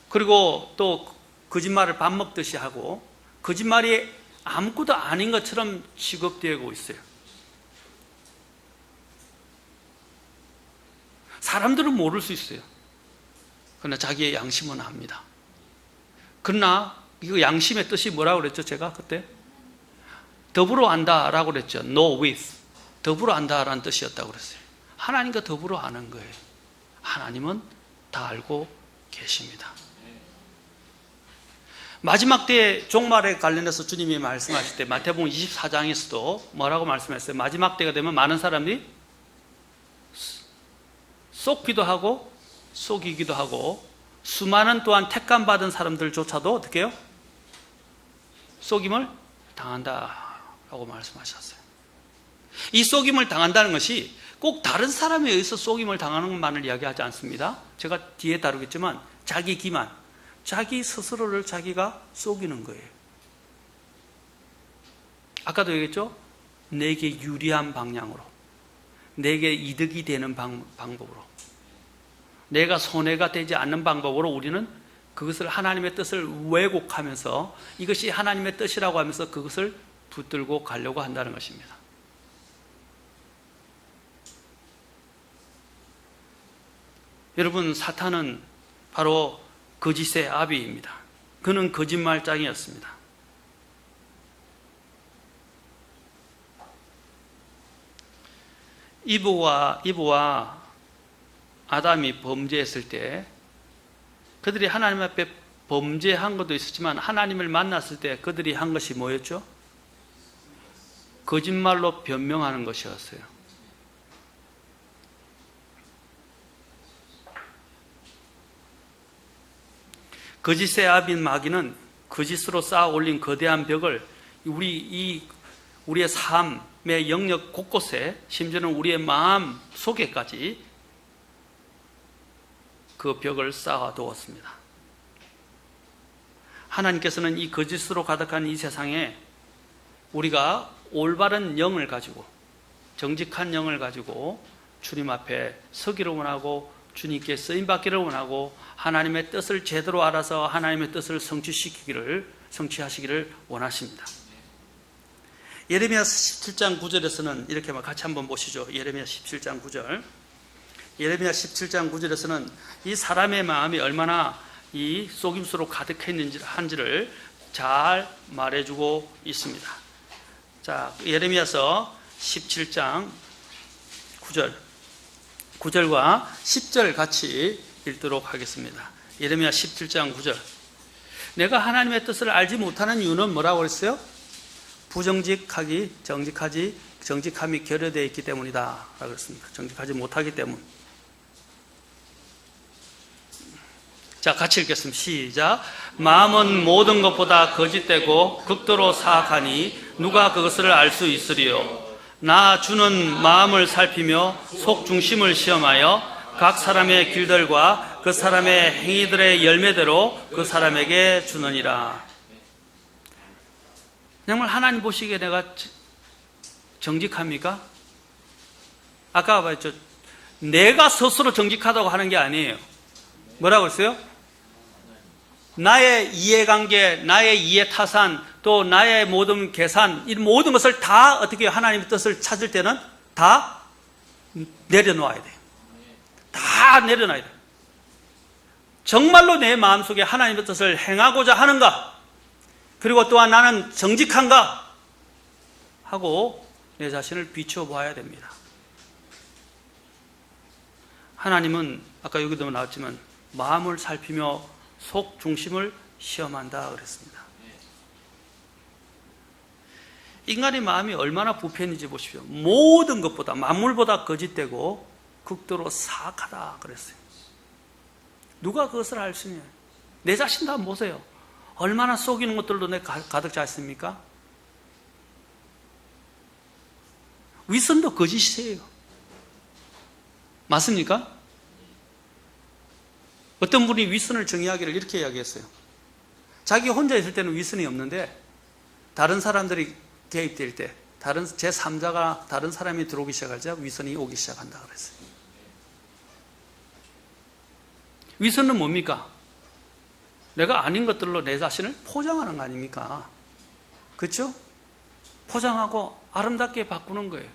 그리고 또 거짓말을 밥 먹듯이 하고 거짓말이 아무것도 아닌 것처럼 취급되고 있어요. 사람들은 모를 수 있어요. 그러나 자기의 양심은 압니다. 그러나 이거 양심의 뜻이 뭐라고 그랬죠? 제가 그때 더불어 안다라고 그랬죠. know with, 더불어 안다라는 뜻이었다고 그랬어요. 하나님과 더불어 아는 거예요. 하나님은 다 알고 계십니다. 마지막 때의 종말에 관련해서 주님이 말씀하실 때 마태복음 24장에서도 뭐라고 말씀했어요? 마지막 때가 되면 많은 사람들이 속기도 하고 속이기도 하고 수많은 또한 택감받은 사람들조차도 어떻게 해요? 속임을 당한다라고 말씀하셨어요. 이 속임을 당한다는 것이 꼭 다른 사람에 의해서 속임을 당하는 것만을 이야기하지 않습니다. 제가 뒤에 다루겠지만 자기 기만, 자기 스스로를 자기가 속이는 거예요. 아까도 얘기했죠? 내게 유리한 방향으로, 내게 이득이 되는 방법으로, 내가 손해가 되지 않는 방법으로 우리는 그것을 하나님의 뜻을 왜곡하면서 이것이 하나님의 뜻이라고 하면서 그것을 붙들고 가려고 한다는 것입니다. 여러분, 사탄은 바로 거짓의 아비입니다. 그는 거짓말장이었습니다. 이브와 아담이 범죄했을 때 그들이 하나님 앞에 범죄한 것도 있었지만 하나님을 만났을 때 그들이 한 것이 뭐였죠? 거짓말로 변명하는 것이었어요. 거짓의 아비인 마귀는 거짓으로 쌓아 올린 거대한 벽을 우리의 삶의 영역 곳곳에, 심지어는 우리의 마음 속에까지 그 벽을 쌓아 두었습니다. 하나님께서는 이 거짓으로 가득한 이 세상에 우리가 올바른 영을 가지고, 정직한 영을 가지고 주님 앞에 서기를 원하고 주님께 쓰임받기를 원하고 하나님의 뜻을 제대로 알아서 하나님의 뜻을 성취하시기를 원하십니다. 예레미야 17장 9절에서는 이렇게 같이 한번 보시죠. 예레미야 17장 9절. 예레미야 17장 9절에서는 이 사람의 마음이 얼마나 이 속임수로 가득했는지를 잘 말해주고 있습니다. 자, 예레미야서 17장 9절과 10절 같이 읽도록 하겠습니다. 예레미야 17장 9절. 내가 하나님의 뜻을 알지 못하는 이유는 뭐라고 그랬어요? 정직함이 결여되어 있기 때문이다 라고 했습니다. 정직하지 못하기 때문. 자, 같이 읽겠습니다. 시작. 마음은 모든 것보다 거짓되고 극도로 사악하니 누가 그것을 알 수 있으리요. 나 주는 마음을 살피며 속 중심을 시험하여 각 사람의 길들과 그 사람의 행위들의 열매대로 그 사람에게 주느니라. 정말 하나님 보시기에 내가 정직합니까? 아까 봤죠. 내가 스스로 정직하다고 하는 게 아니에요. 뭐라고 했어요? 나의 이해관계, 나의 이해타산, 또 나의 모든 계산, 이 모든 것을 다 어떻게 하나님의 뜻을 찾을 때는 다 내려놓아야 돼요. 다 내려놔야 돼요. 정말로 내 마음속에 하나님의 뜻을 행하고자 하는가? 그리고 또한 나는 정직한가? 하고 내 자신을 비춰봐야 됩니다. 하나님은 아까 여기도 나왔지만 마음을 살피며 속 중심을 시험한다 그랬습니다. 인간의 마음이 얼마나 부패했는지 보십시오. 모든 것보다, 만물보다 거짓되고 극도로 사악하다 그랬어요. 누가 그것을 알 수 있냐? 내 자신도 한번 보세요. 얼마나 속이는 것들로 내 가득 차 있습니까? 위선도 거짓이에요. 맞습니까? 어떤 분이 위선을 정의하기를 이렇게 이야기했어요. 자기 혼자 있을 때는 위선이 없는데 다른 사람들이 개입될 때, 제3자가 다른 사람이 들어오기 시작할 때 위선이 오기 시작한다 그랬어요. 위선은 뭡니까? 내가 아닌 것들로 내 자신을 포장하는 거 아닙니까? 그렇죠? 포장하고 아름답게 바꾸는 거예요.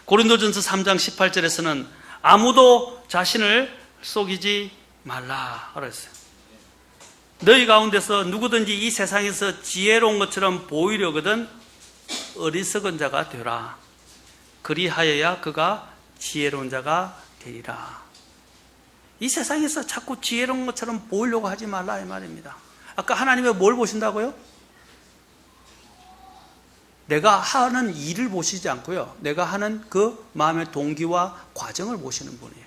고린도전서 3장 18절에서는 아무도 자신을 속이지 말라 그랬어요. 너희 가운데서 누구든지 이 세상에서 지혜로운 것처럼 보이려거든 어리석은 자가 되라. 그리하여야 그가 지혜로운 자가 되리라. 이 세상에서 자꾸 지혜로운 것처럼 보이려고 하지 말라 이 말입니다. 아까 하나님이 뭘 보신다고요? 내가 하는 일을 보시지 않고요, 내가 하는 그 마음의 동기와 과정을 보시는 분이에요.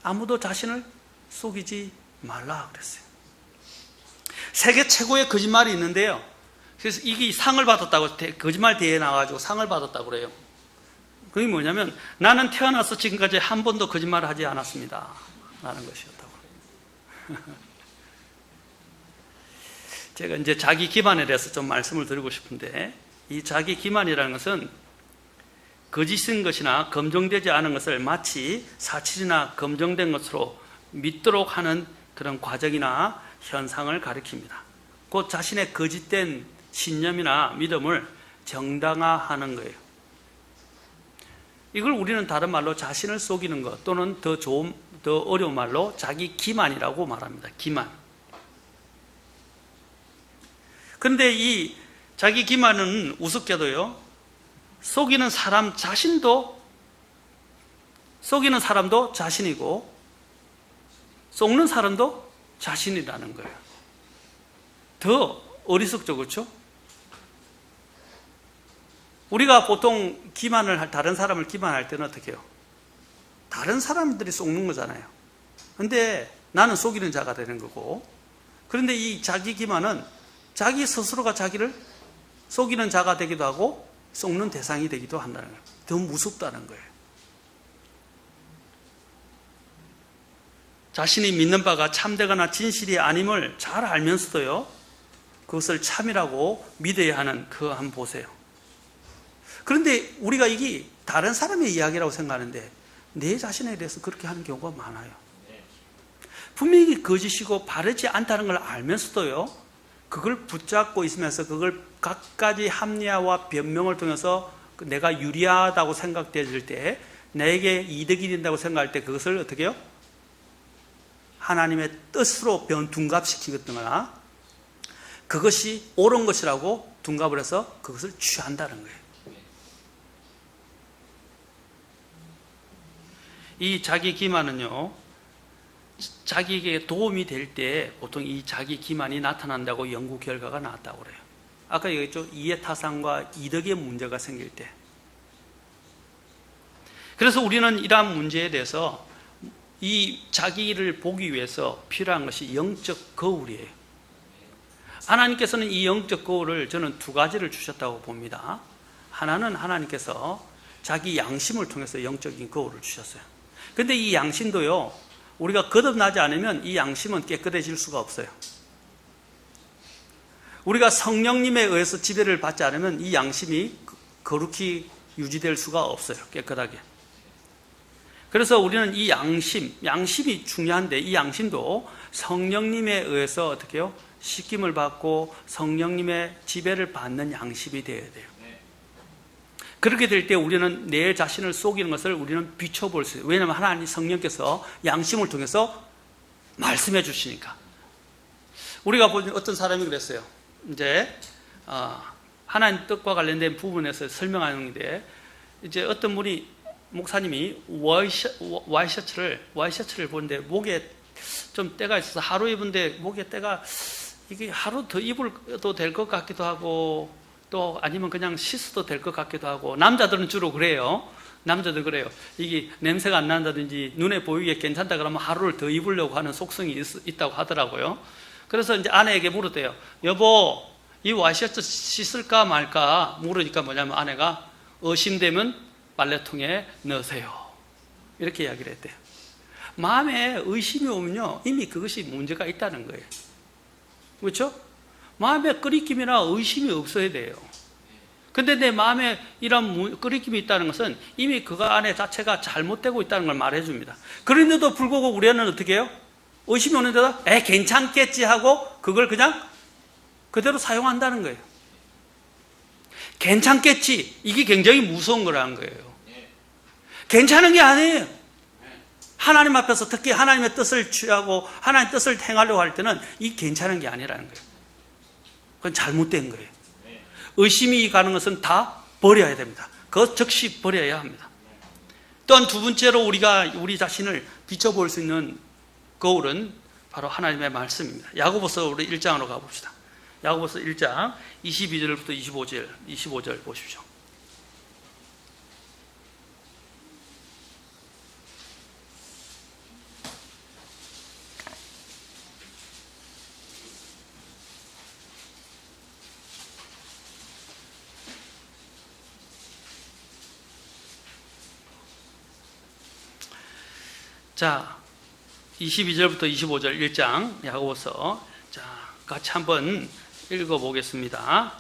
아무도 자신을 속이지 말라 그랬어요. 세계 최고의 거짓말이 있는데요, 그래서 이게 상을 받았다고, 거짓말 대회에 나와가지고 상을 받았다고 그래요. 그게 뭐냐면, 나는 태어나서 지금까지 한 번도 거짓말을 하지 않았습니다 라는 것이었다고. 제가 이제 자기 기만에 대해서 좀 말씀을 드리고 싶은데, 이 자기 기만이라는 것은 거짓인 것이나 검증되지 않은 것을 마치 사실이나 검증된 것으로 믿도록 하는 그런 과정이나 현상을 가리킵니다. 곧 자신의 거짓된 신념이나 믿음을 정당화하는 거예요. 이걸 우리는 다른 말로 자신을 속이는 것, 또는 더 어려운 말로 자기 기만이라고 말합니다. 기만. 그런데 이 자기 기만은 우습게도요, 속이는 사람도 자신이고, 속는 사람도 자신이라는 거예요. 더 어리석죠, 그렇죠? 우리가 보통 다른 사람을 기만할 때는 어떻게 해요? 다른 사람들이 속는 거잖아요. 근데 나는 속이는 자가 되는 거고, 그런데 이 자기 기만은 자기 스스로가 자기를 속이는 자가 되기도 하고 속는 대상이 되기도 한다는 거예요. 더 무섭다는 거예요. 자신이 믿는 바가 참되거나 진실이 아님을 잘 알면서도요, 그것을 참이라고 믿어야 하는 그거 한번 보세요. 그런데 우리가 이게 다른 사람의 이야기라고 생각하는데 내 자신에 대해서 그렇게 하는 경우가 많아요. 분명히 거짓이고 바르지 않다는 걸 알면서도요, 그걸 붙잡고 있으면서 그걸 갖가지 합리화와 변명을 통해서 내가 유리하다고 생각될 때, 내게 이득이 된다고 생각할 때 그것을 어떻게 해요? 하나님의 뜻으로 둔갑시키거나 그것이 옳은 것이라고 둔갑을 해서 그것을 취한다는 거예요. 이 자기 기만은요, 자기에게 도움이 될 때 보통 이 자기 기만이 나타난다고 연구 결과가 나왔다고 그래요. 아까 얘기했죠, 이해타산과 이득의 문제가 생길 때. 그래서 우리는 이러한 문제에 대해서 이 자기를 보기 위해서 필요한 것이 영적 거울이에요. 하나님께서는 이 영적 거울을 저는 두 가지를 주셨다고 봅니다. 하나는 하나님께서 자기 양심을 통해서 영적인 거울을 주셨어요. 근데 이 양심도요, 우리가 거듭나지 않으면 이 양심은 깨끗해질 수가 없어요. 우리가 성령님에 의해서 지배를 받지 않으면 이 양심이 거룩히 유지될 수가 없어요. 깨끗하게. 그래서 우리는 이 양심이 중요한데, 이 양심도 성령님에 의해서 어떻게 해요? 씻김을 받고 성령님의 지배를 받는 양심이 되어야 돼요. 그렇게 될 때 우리는 내 자신을 속이는 것을 우리는 비춰볼 수 있어요. 왜냐하면 하나님 성령께서 양심을 통해서 말씀해 주시니까. 우리가 보는 어떤 사람이 그랬어요. 이제 하나님 뜻과 관련된 부분에서 설명하는데, 이제 어떤 분이 목사님이 와이셔츠를 보는데 목에 좀 때가 있어서 하루 입은데 목에 때가 이게 하루 더 입어도 될 것 같기도 하고, 또 아니면 그냥 씻어도 될 것 같기도 하고, 남자들은 주로 그래요. 남자들 그래요. 이게 냄새가 안 난다든지 눈에 보이게 괜찮다 그러면 하루를 더 입으려고 하는 속성이 있다고 하더라고요. 그래서 이제 아내에게 물었대요. 여보, 이 와이셔츠 씻을까 말까 물으니까 뭐냐면 아내가 의심되면 빨래통에 넣으세요. 이렇게 이야기를 했대요. 마음에 의심이 오면요, 이미 그것이 문제가 있다는 거예요. 그렇죠? 마음에 끓이김이나 의심이 없어야 돼요. 근데 내 마음에 이런 끓이김이 있다는 것은 이미 그거 안에 자체가 잘못되고 있다는 걸 말해줍니다. 그런데도 불구하고 우리는 어떻게 해요? 의심이 오는데도 괜찮겠지 하고 그걸 그냥 그대로 사용한다는 거예요. 괜찮겠지, 이게 굉장히 무서운 거라는 거예요. 괜찮은 게 아니에요. 하나님 앞에서 특히 하나님의 뜻을 취하고 하나님의 뜻을 행하려고 할 때는 이 괜찮은 게 아니라는 거예요. 그건 잘못된 거예요. 의심이 가는 것은 다 버려야 됩니다. 그것 즉시 버려야 합니다. 또한 두 번째로 우리가 우리 자신을 비춰볼 수 있는 거울은 바로 하나님의 말씀입니다. 야고보서 우리 1장으로 가봅시다. 야고보서 1장 22절부터 25절 보십시오. 자, 22절부터 25절 1장 야고보서, 자, 같이 한번 읽어보겠습니다.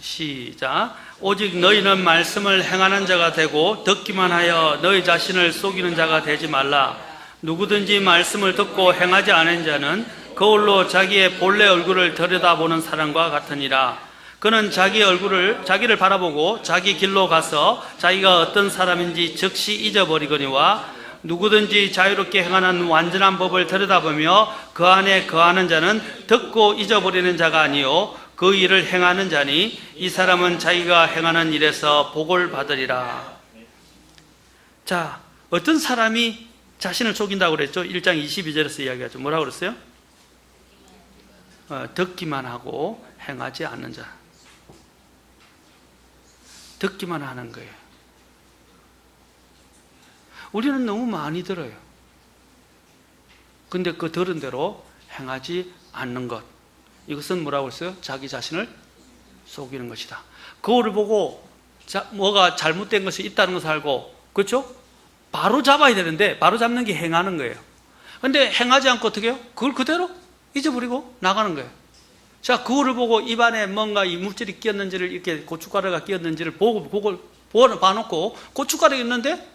시작. 오직 너희는 말씀을 행하는 자가 되고 듣기만 하여 너희 자신을 속이는 자가 되지 말라. 누구든지 말씀을 듣고 행하지 않은 자는 거울로 자기의 본래 얼굴을 들여다보는 사람과 같으니라. 그는 자기를 바라보고 자기 길로 가서 자기가 어떤 사람인지 즉시 잊어버리거니와 누구든지 자유롭게 행하는 완전한 법을 들여다보며 그 안에 거하는 자는 듣고 잊어버리는 자가 아니요 그 일을 행하는 자니 이 사람은 자기가 행하는 일에서 복을 받으리라. 자, 어떤 사람이 자신을 속인다고 그랬죠? 1장 22절에서 이야기하죠. 뭐라고 그랬어요? 듣기만 하고 행하지 않는 자. 듣기만 하는 거예요. 우리는 너무 많이 들어요. 근데 그 들은 대로 행하지 않는 것. 이것은 뭐라고 했어요? 자기 자신을 속이는 것이다. 거울을 보고 뭐가 잘못된 것이 있다는 것을 알고, 그렇죠? 바로 잡아야 되는데 바로 잡는 게 행하는 거예요. 근데 행하지 않고 어떻게 해요? 그걸 그대로 잊어버리고 나가는 거예요. 자, 거울을 보고 입안에 뭔가 이물질이 끼었는지를, 이렇게 고춧가루가 끼었는지를 보고 봐놓고 고춧가루가 있는데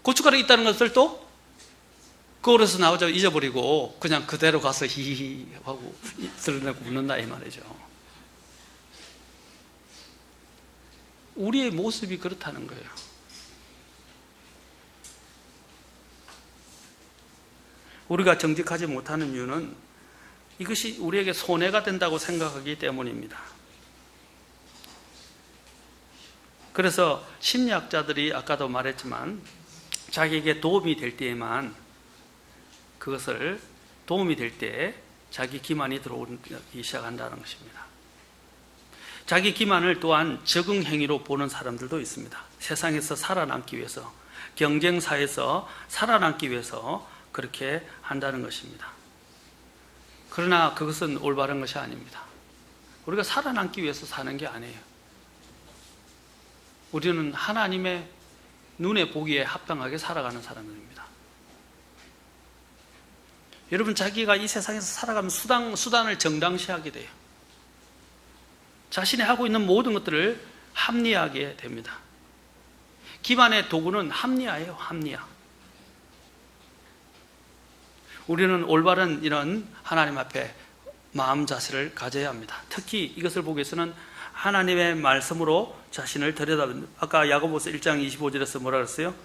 고춧가루 있다는 것을 또 거울에서 나오자마자 잊어버리고 그냥 그대로 가서 히히 하고 드러내고 웃는다 이 말이죠. 우리의 모습이 그렇다는 거예요. 우리가 정직하지 못하는 이유는 이것이 우리에게 손해가 된다고 생각하기 때문입니다. 그래서 심리학자들이 아까도 말했지만 자기에게 도움이 될 때에만, 그것을 도움이 될 때 자기 기만이 들어오기 시작한다는 것입니다. 자기 기만을 또한 적응 행위로 보는 사람들도 있습니다. 세상에서 살아남기 위해서, 경쟁사에서 살아남기 위해서 그렇게 한다는 것입니다. 그러나 그것은 올바른 것이 아닙니다. 우리가 살아남기 위해서 사는 게 아니에요. 우리는 하나님의 눈에 보기에 합당하게 살아가는 사람들입니다. 여러분, 자기가 이 세상에서 살아가면 수단을 정당시하게 돼요. 자신이 하고 있는 모든 것들을 합리화하게 됩니다. 기만의 도구는 합리화예요. 합리화. 우리는 올바른 이런 하나님 앞에 마음 자세를 가져야 합니다. 특히 이것을 보기 위해서는 하나님의 말씀으로 자신을 들여다보는, 아까 야고보서 1장 25절에서 뭐라 그랬어요?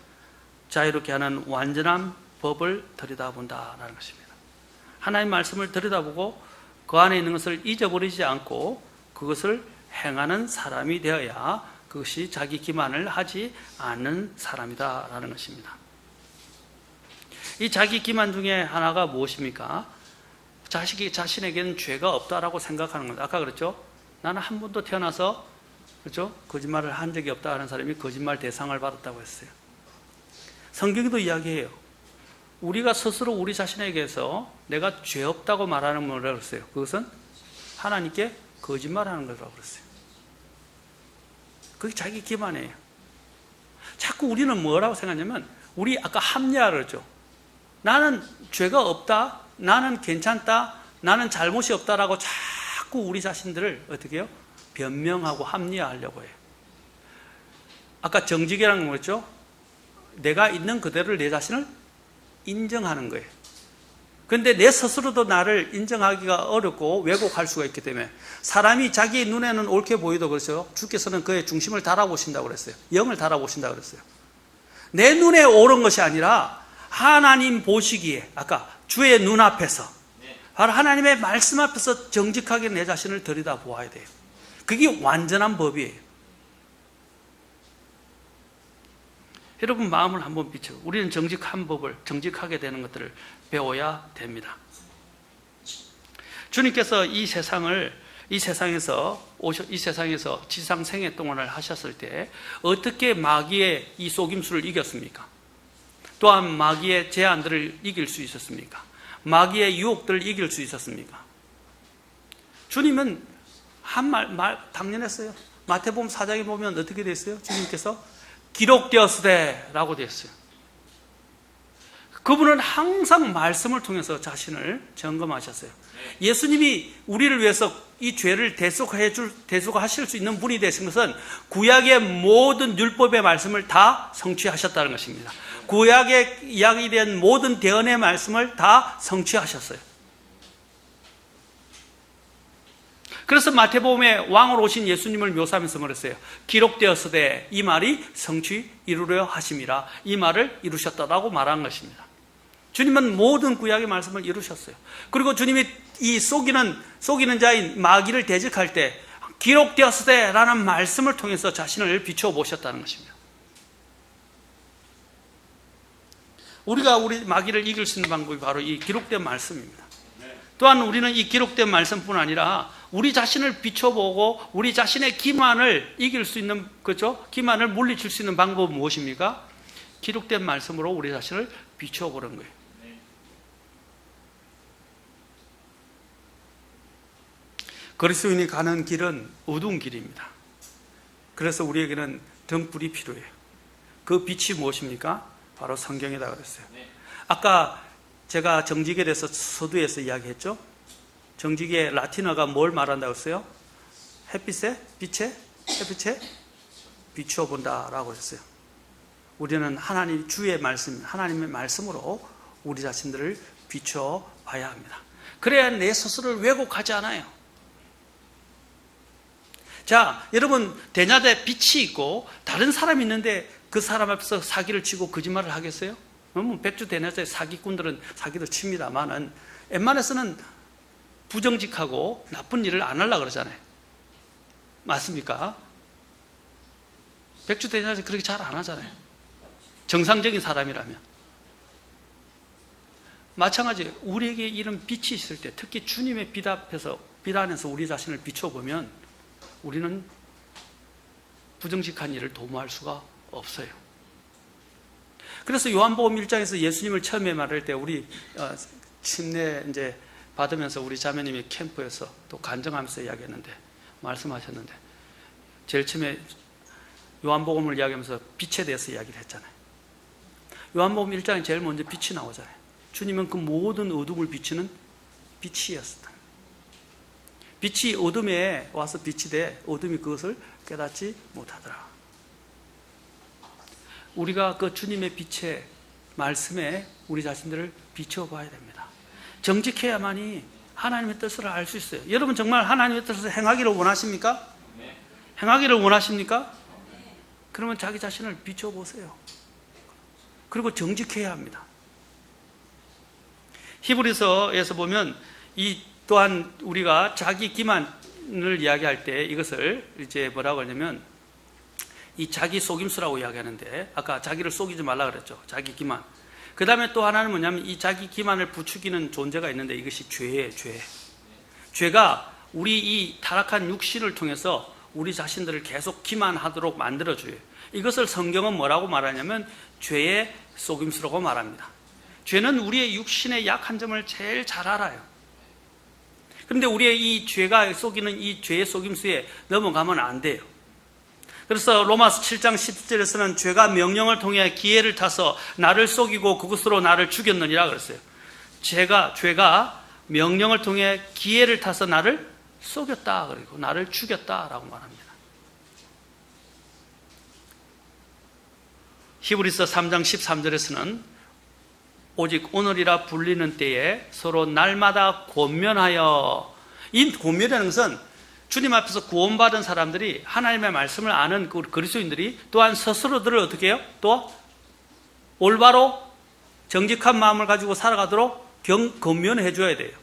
자유롭게 하는 완전한 법을 들여다본다라는 것입니다. 하나님 말씀을 들여다보고 그 안에 있는 것을 잊어버리지 않고 그것을 행하는 사람이 되어야 그것이 자기 기만을 하지 않는 사람이다라는 것입니다. 이 자기 기만 중에 하나가 무엇입니까? 자신에게는 죄가 없다라고 생각하는 겁니다. 아까 그랬죠? 나는 한 번도 태어나서, 그렇죠? 거짓말을 한 적이 없다 하는 사람이 거짓말 대상을 받았다고 했어요. 성경도 이야기해요. 우리가 스스로 우리 자신에게서 내가 죄 없다고 말하는 뭐라고 그랬어요? 그것은 하나님께 거짓말하는 거라고 그랬어요. 그게 자기 기만이에요. 자꾸 우리는 뭐라고 생각하냐면, 우리 아까 합리화를 그랬죠. 나는 죄가 없다, 나는 괜찮다, 나는 잘못이 없다라고 자꾸 우리 자신들을 어떻게 해요? 변명하고 합리화하려고 해요. 아까 정직이라는 건 뭐였죠? 내가 있는 그대로를 내 자신을 인정하는 거예요. 그런데 내 스스로도 나를 인정하기가 어렵고 왜곡할 수가 있기 때문에, 사람이 자기 눈에는 옳게 보이도 그랬어요. 주께서는 그의 중심을 달아보신다고 그랬어요. 영을 달아보신다고 그랬어요. 내 눈에 옳은 것이 아니라 하나님 보시기에, 아까 주의 눈앞에서, 바로 하나님의 말씀 앞에서 정직하게 내 자신을 들여다보아야 돼요. 그게 완전한 법이에요. 여러분, 마음을 한번 비춰. 우리는 정직한 법을, 정직하게 되는 것들을 배워야 됩니다. 주님께서 이 세상을 이 세상에서 지상 생애 동안을 하셨을 때 어떻게 마귀의 이 속임수를 이겼습니까? 또한 마귀의 제안들을 이길 수 있었습니까? 마귀의 유혹들을 이길 수 있었습니까? 주님은 한 말 당연했어요. 마태복음 4장에 보면 어떻게 됐어요? 주님께서 기록되었으되 라고 되었어요. 그분은 항상 말씀을 통해서 자신을 점검하셨어요. 예수님이 우리를 위해서 이 죄를 대속하실 수 있는 분이 되신 것은 구약의 모든 율법의 말씀을 다 성취하셨다는 것입니다. 구약에 이야기된 모든 대언의 말씀을 다 성취하셨어요. 그래서 마태복음에 왕으로 오신 예수님을 묘사하면서 말했어요. 기록되었으되 이 말이 성취 이루려 하심이라. 이 말을 이루셨다라고 말한 것입니다. 주님은 모든 구약의 말씀을 이루셨어요. 그리고 주님이 이 속이는 자인 마귀를 대적할 때 기록되었으되 라는 말씀을 통해서 자신을 비춰보셨다는 것입니다. 우리가 우리 마귀를 이길 수 있는 방법이 바로 이 기록된 말씀입니다. 또한 우리는 이 기록된 말씀뿐 아니라 우리 자신을 비춰보고 우리 자신의 기만을 이길 수 있는, 그렇죠? 기만을 물리칠 수 있는 방법은 무엇입니까? 기록된 말씀으로 우리 자신을 비춰보는 거예요. 그리스도인이 가는 길은 어두운 길입니다. 그래서 우리에게는 등불이 필요해요. 그 빛이 무엇입니까? 바로 성경이다 그랬어요. 아까 제가 정직에 대해서 서두에서 이야기했죠. 정직의 라틴어가 뭘 말한다고 했어요? 햇빛에 비추어 본다라고 했어요. 우리는 하나님 주의 말씀, 하나님의 말씀으로 우리 자신들을 비춰 봐야 합니다. 그래야 내 스스로를 왜곡하지 않아요. 자, 여러분, 대낮에 빛이 있고 다른 사람이 있는데 그 사람 앞에서 사기를 치고 거짓말을 하겠어요? 백주 대낮에 사기꾼들은 사기도 칩니다만은 웬만해서는 부정직하고 나쁜 일을 안 하려고 그러잖아요. 맞습니까? 백주 대낮에 그렇게 잘 안 하잖아요. 정상적인 사람이라면. 마찬가지예요. 우리에게 이런 빛이 있을 때, 특히 주님의 빛 안에서 우리 자신을 비춰보면 우리는 부정직한 일을 도모할 수가 없어요. 그래서 요한복음 1장에서 예수님을 처음에 말할 때 우리 침례 이제 받으면서 우리 자매님이 캠프에서 또 간증하면서 이야기했는데, 말씀하셨는데, 제일 처음에 요한복음을 이야기하면서 빛에 대해서 이야기를 했잖아요. 요한복음 1장에 제일 먼저 빛이 나오잖아요. 주님은 그 모든 어둠을 비추는 빛이었다. 빛이 어둠에 와서 빛이 돼 어둠이 그것을 깨닫지 못하더라. 우리가 그 주님의 빛의 말씀에 우리 자신들을 비춰봐야 됩니다. 정직해야만이 하나님의 뜻을 알 수 있어요. 여러분 정말 하나님의 뜻을 행하기를 원하십니까? 행하기를 원하십니까? 그러면 자기 자신을 비춰보세요. 그리고 정직해야 합니다. 히브리서에서 보면 이 또한 우리가 자기 기만을 이야기할 때 이것을 이제 뭐라고 하냐면 이 자기 속임수라고 이야기하는데, 아까 자기를 속이지 말라 그랬죠. 자기 기만. 그 다음에 또 하나는 뭐냐면 이 자기 기만을 부추기는 존재가 있는데 이것이 죄예요. 죄가 우리 이 타락한 육신을 통해서 우리 자신들을 계속 기만하도록 만들어줘요. 이것을 성경은 뭐라고 말하냐면 죄의 속임수라고 말합니다. 죄는 우리의 육신의 약한 점을 제일 잘 알아요. 그런데 우리의 이 죄가 속이는 이 죄의 속임수에 넘어가면 안 돼요. 그래서 로마서 7장 10절에서는 죄가 명령을 통해 기회를 타서 나를 속이고 그것으로 나를 죽였느니라 그랬어요. 죄가 명령을 통해 기회를 타서 나를 속였다, 그리고 나를 죽였다라고 말합니다. 히브리서 3장 13절에서는 오직 오늘이라 불리는 때에 서로 날마다 권면하여, 이 권면이라는 것은 주님 앞에서 구원받은 사람들이, 하나님의 말씀을 아는 그 그리스도인들이 또한 스스로들을 어떻게 해요? 또 올바로 정직한 마음을 가지고 살아가도록 권면해 줘야 돼요.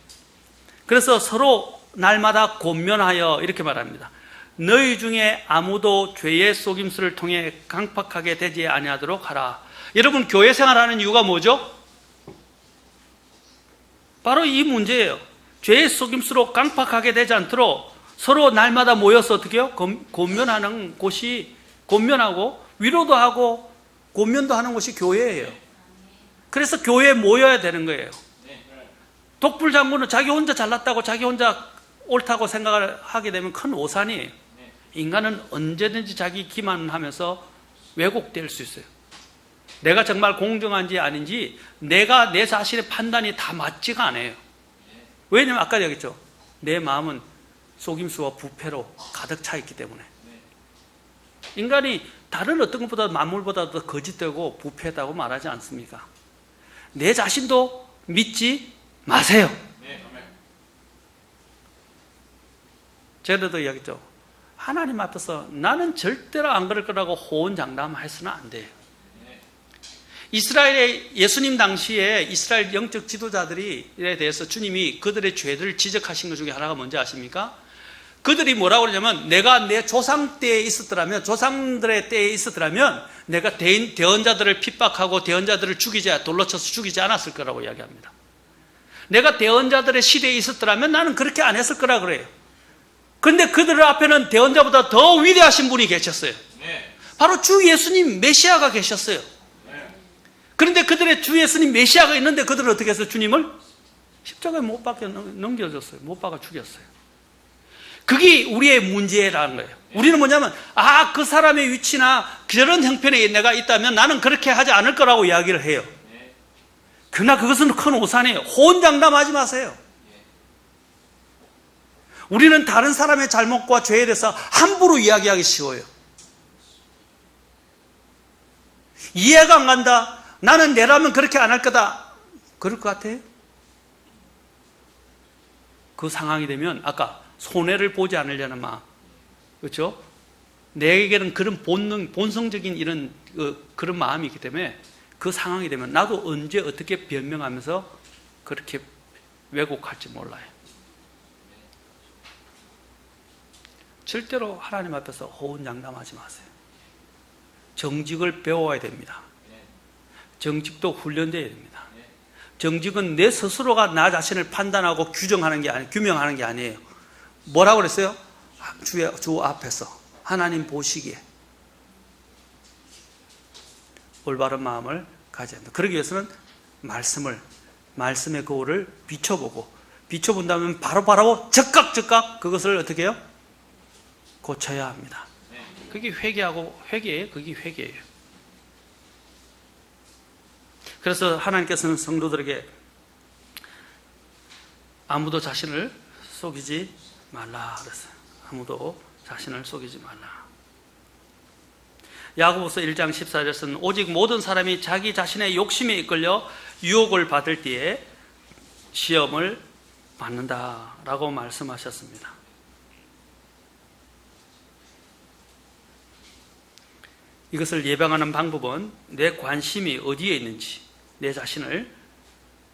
그래서 서로 날마다 권면하여 이렇게 말합니다. 너희 중에 아무도 죄의 속임수를 통해 강팍하게 되지 아니하도록 하라. 여러분 교회 생활하는 이유가 뭐죠? 바로 이 문제예요. 죄의 속임수로 강팍하게 되지 않도록 서로 날마다 모여서 어떻게 해요? 권면하는 곳이, 권면하고 위로도 하고 권면도 하는 곳이 교회예요. 그래서 교회에 모여야 되는 거예요. 독불 장군은 자기 혼자 잘났다고 자기 혼자 옳다고 생각을 하게 되면 큰 오산이에요. 인간은 언제든지 자기 기만하면서 왜곡될 수 있어요. 내가 정말 공정한지 아닌지 내가 내 자신의 판단이 다 맞지가 않아요. 왜냐하면 아까 얘기했죠. 내 마음은 속임수와 부패로 가득 차 있기 때문에. 인간이 다른 어떤 것보다 만물보다 더 거짓되고 부패하다고 말하지 않습니까? 내 자신도 믿지 마세요. 제가 이야기했죠. 하나님 앞에서 나는 절대로 안 그럴 거라고 호언장담해서는 안 돼요. 이스라엘의 예수님 당시에 이스라엘 영적 지도자들에 대해서 주님이 그들의 죄들을 지적하신 것 중에 하나가 뭔지 아십니까? 그들이 뭐라고 그러냐면 내가 내 조상 때에 있었더라면, 조상들의 때에 있었더라면 내가 대언자들을 핍박하고 대언자들을 돌로 쳐서 죽이지 않았을 거라고 이야기합니다. 내가 대언자들의 시대에 있었더라면 나는 그렇게 안 했을 거라 그래요. 그런데 그들 앞에는 대언자보다 더 위대하신 분이 계셨어요. 바로 주 예수님 메시아가 계셨어요. 그런데 그들의 주 예수님 메시아가 있는데 그들은 어떻게 해서 주님을 십자가에 못 박혀 넘겨줬어요. 못 박아 죽였어요. 그게 우리의 문제라는 거예요. 우리는 뭐냐면 그 사람의 위치나 저런 형편에 내가 있다면 나는 그렇게 하지 않을 거라고 이야기를 해요. 그러나 그것은 큰 오산이에요. 호언장담하지 마세요. 우리는 다른 사람의 잘못과 죄에 대해서 함부로 이야기하기 쉬워요. 이해가 안 간다. 나는 내라면 그렇게 안 할 거다. 그럴 것 같아요? 그 상황이 되면 아까 손해를 보지 않으려는 마음, 그렇죠? 내게는 그런 본성적인 이런 그런 마음이 있기 때문에 그 상황이 되면 나도 언제 어떻게 변명하면서 그렇게 왜곡할지 몰라요. 절대로 하나님 앞에서 호언장담하지 마세요. 정직을 배워야 됩니다. 정직도 훈련되어야 됩니다. 정직은 내 스스로가 나 자신을 판단하고 규명하는 게 아니에요. 뭐라고 그랬어요? 주 앞에서 하나님 보시기에 올바른 마음을 가져야 합니다. 그러기 위해서는 말씀의 거울을 비춰본다면 바로 즉각 그것을 어떻게 해요? 고쳐야 합니다. 그게 회개예요. 그게 회개예요. 그래서 하나님께서는 성도들에게 아무도 자신을 속이지 말라 그랬어요. 아무도 자신을 속이지 말라. 야고보서 1장 14절에서는 오직 모든 사람이 자기 자신의 욕심에 이끌려 유혹을 받을 때에 시험을 받는다라고 말씀하셨습니다. 이것을 예방하는 방법은 내 관심이 어디에 있는지, 내 자신을,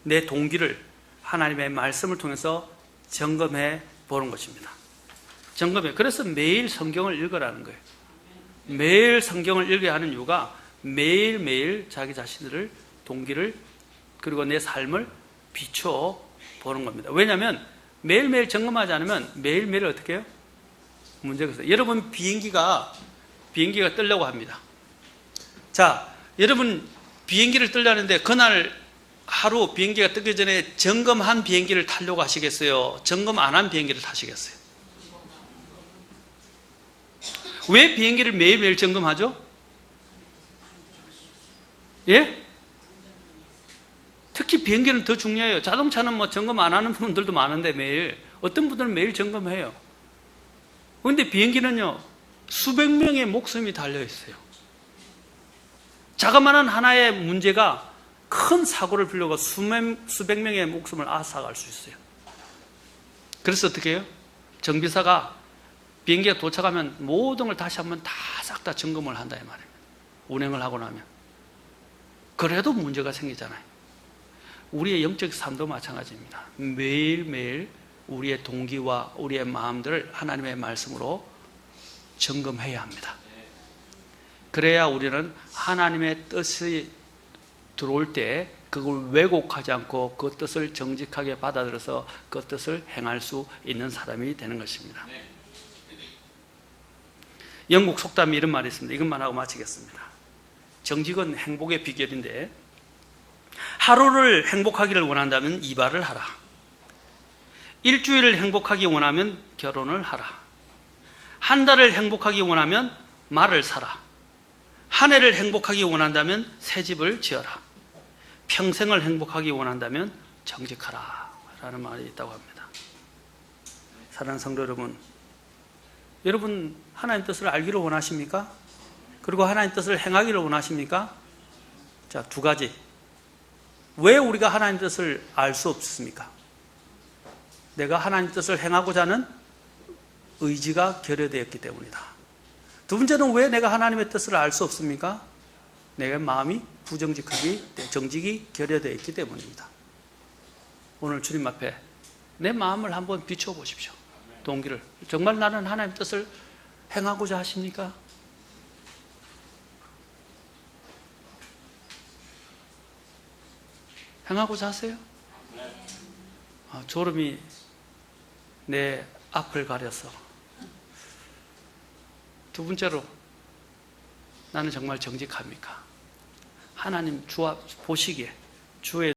내 동기를 하나님의 말씀을 통해서 점검해 보는 것입니다. 그래서 매일 성경을 읽으라는 거예요. 매일 성경을 읽어야 하는 이유가 매일매일 자기 자신들을, 동기를, 그리고 내 삶을 비춰 보는 겁니다. 왜냐하면 매일매일 점검하지 않으면 매일매일 어떻게 해요? 문제가 있어요. 여러분 비행기가 뜨려고 합니다. 자, 여러분 비행기를 뜨려는데 그날 하루 비행기가 뜨기 전에 점검한 비행기를 타려고 하시겠어요? 점검 안 한 비행기를 타시겠어요? 왜 비행기를 매일매일 점검하죠? 예? 특히 비행기는 더 중요해요. 자동차는 뭐 점검 안 하는 분들도 많은데 매일. 어떤 분들은 매일 점검해요. 그런데 비행기는요, 수백 명의 목숨이 달려있어요. 자그마한 하나의 문제가 큰 사고를 불러고 수백 명의 목숨을 앗아갈 수 있어요. 그래서 어떻게 해요? 정비사가 비행기가 도착하면 모든 걸 다시 한번 싹 다 점검을 한다 이 말입니다. 운행을 하고 나면. 그래도 문제가 생기잖아요. 우리의 영적 삶도 마찬가지입니다. 매일매일 우리의 동기와 우리의 마음들을 하나님의 말씀으로 점검해야 합니다. 그래야 우리는 하나님의 뜻이 들어올 때 그걸 왜곡하지 않고 그 뜻을 정직하게 받아들여서 그 뜻을 행할 수 있는 사람이 되는 것입니다. 영국 속담이 이런 말이 있습니다. 이것만 하고 마치겠습니다. 정직은 행복의 비결인데, 하루를 행복하기를 원한다면 이발을 하라. 일주일을 행복하기 원하면 결혼을 하라. 한 달을 행복하기 원하면 말을 사라. 한 해를 행복하기 원한다면 새 집을 지어라. 평생을 행복하기 원한다면 정직하라 라는 말이 있다고 합니다. 사랑하는 성도 여러분, 여러분 하나님 뜻을 알기를 원하십니까? 그리고 하나님 뜻을 행하기를 원하십니까? 자, 두 가지. 왜 우리가 하나님 뜻을 알 수 없습니까? 내가 하나님 뜻을 행하고자 하는 의지가 결여되었기 때문이다. 두 번째는 왜 내가 하나님의 뜻을 알 수 없습니까? 내 마음이 정직이 결여되어 있기 때문입니다. 오늘 주님 앞에 내 마음을 한번 비춰 보십시오. 동기를. 정말 나는 하나님 뜻을 행하고자 하십니까? 행하고자 하세요? 졸음이 내 앞을 가려서. 두 번째로, 나는 정말 정직합니까? 하나님 보시기에 주의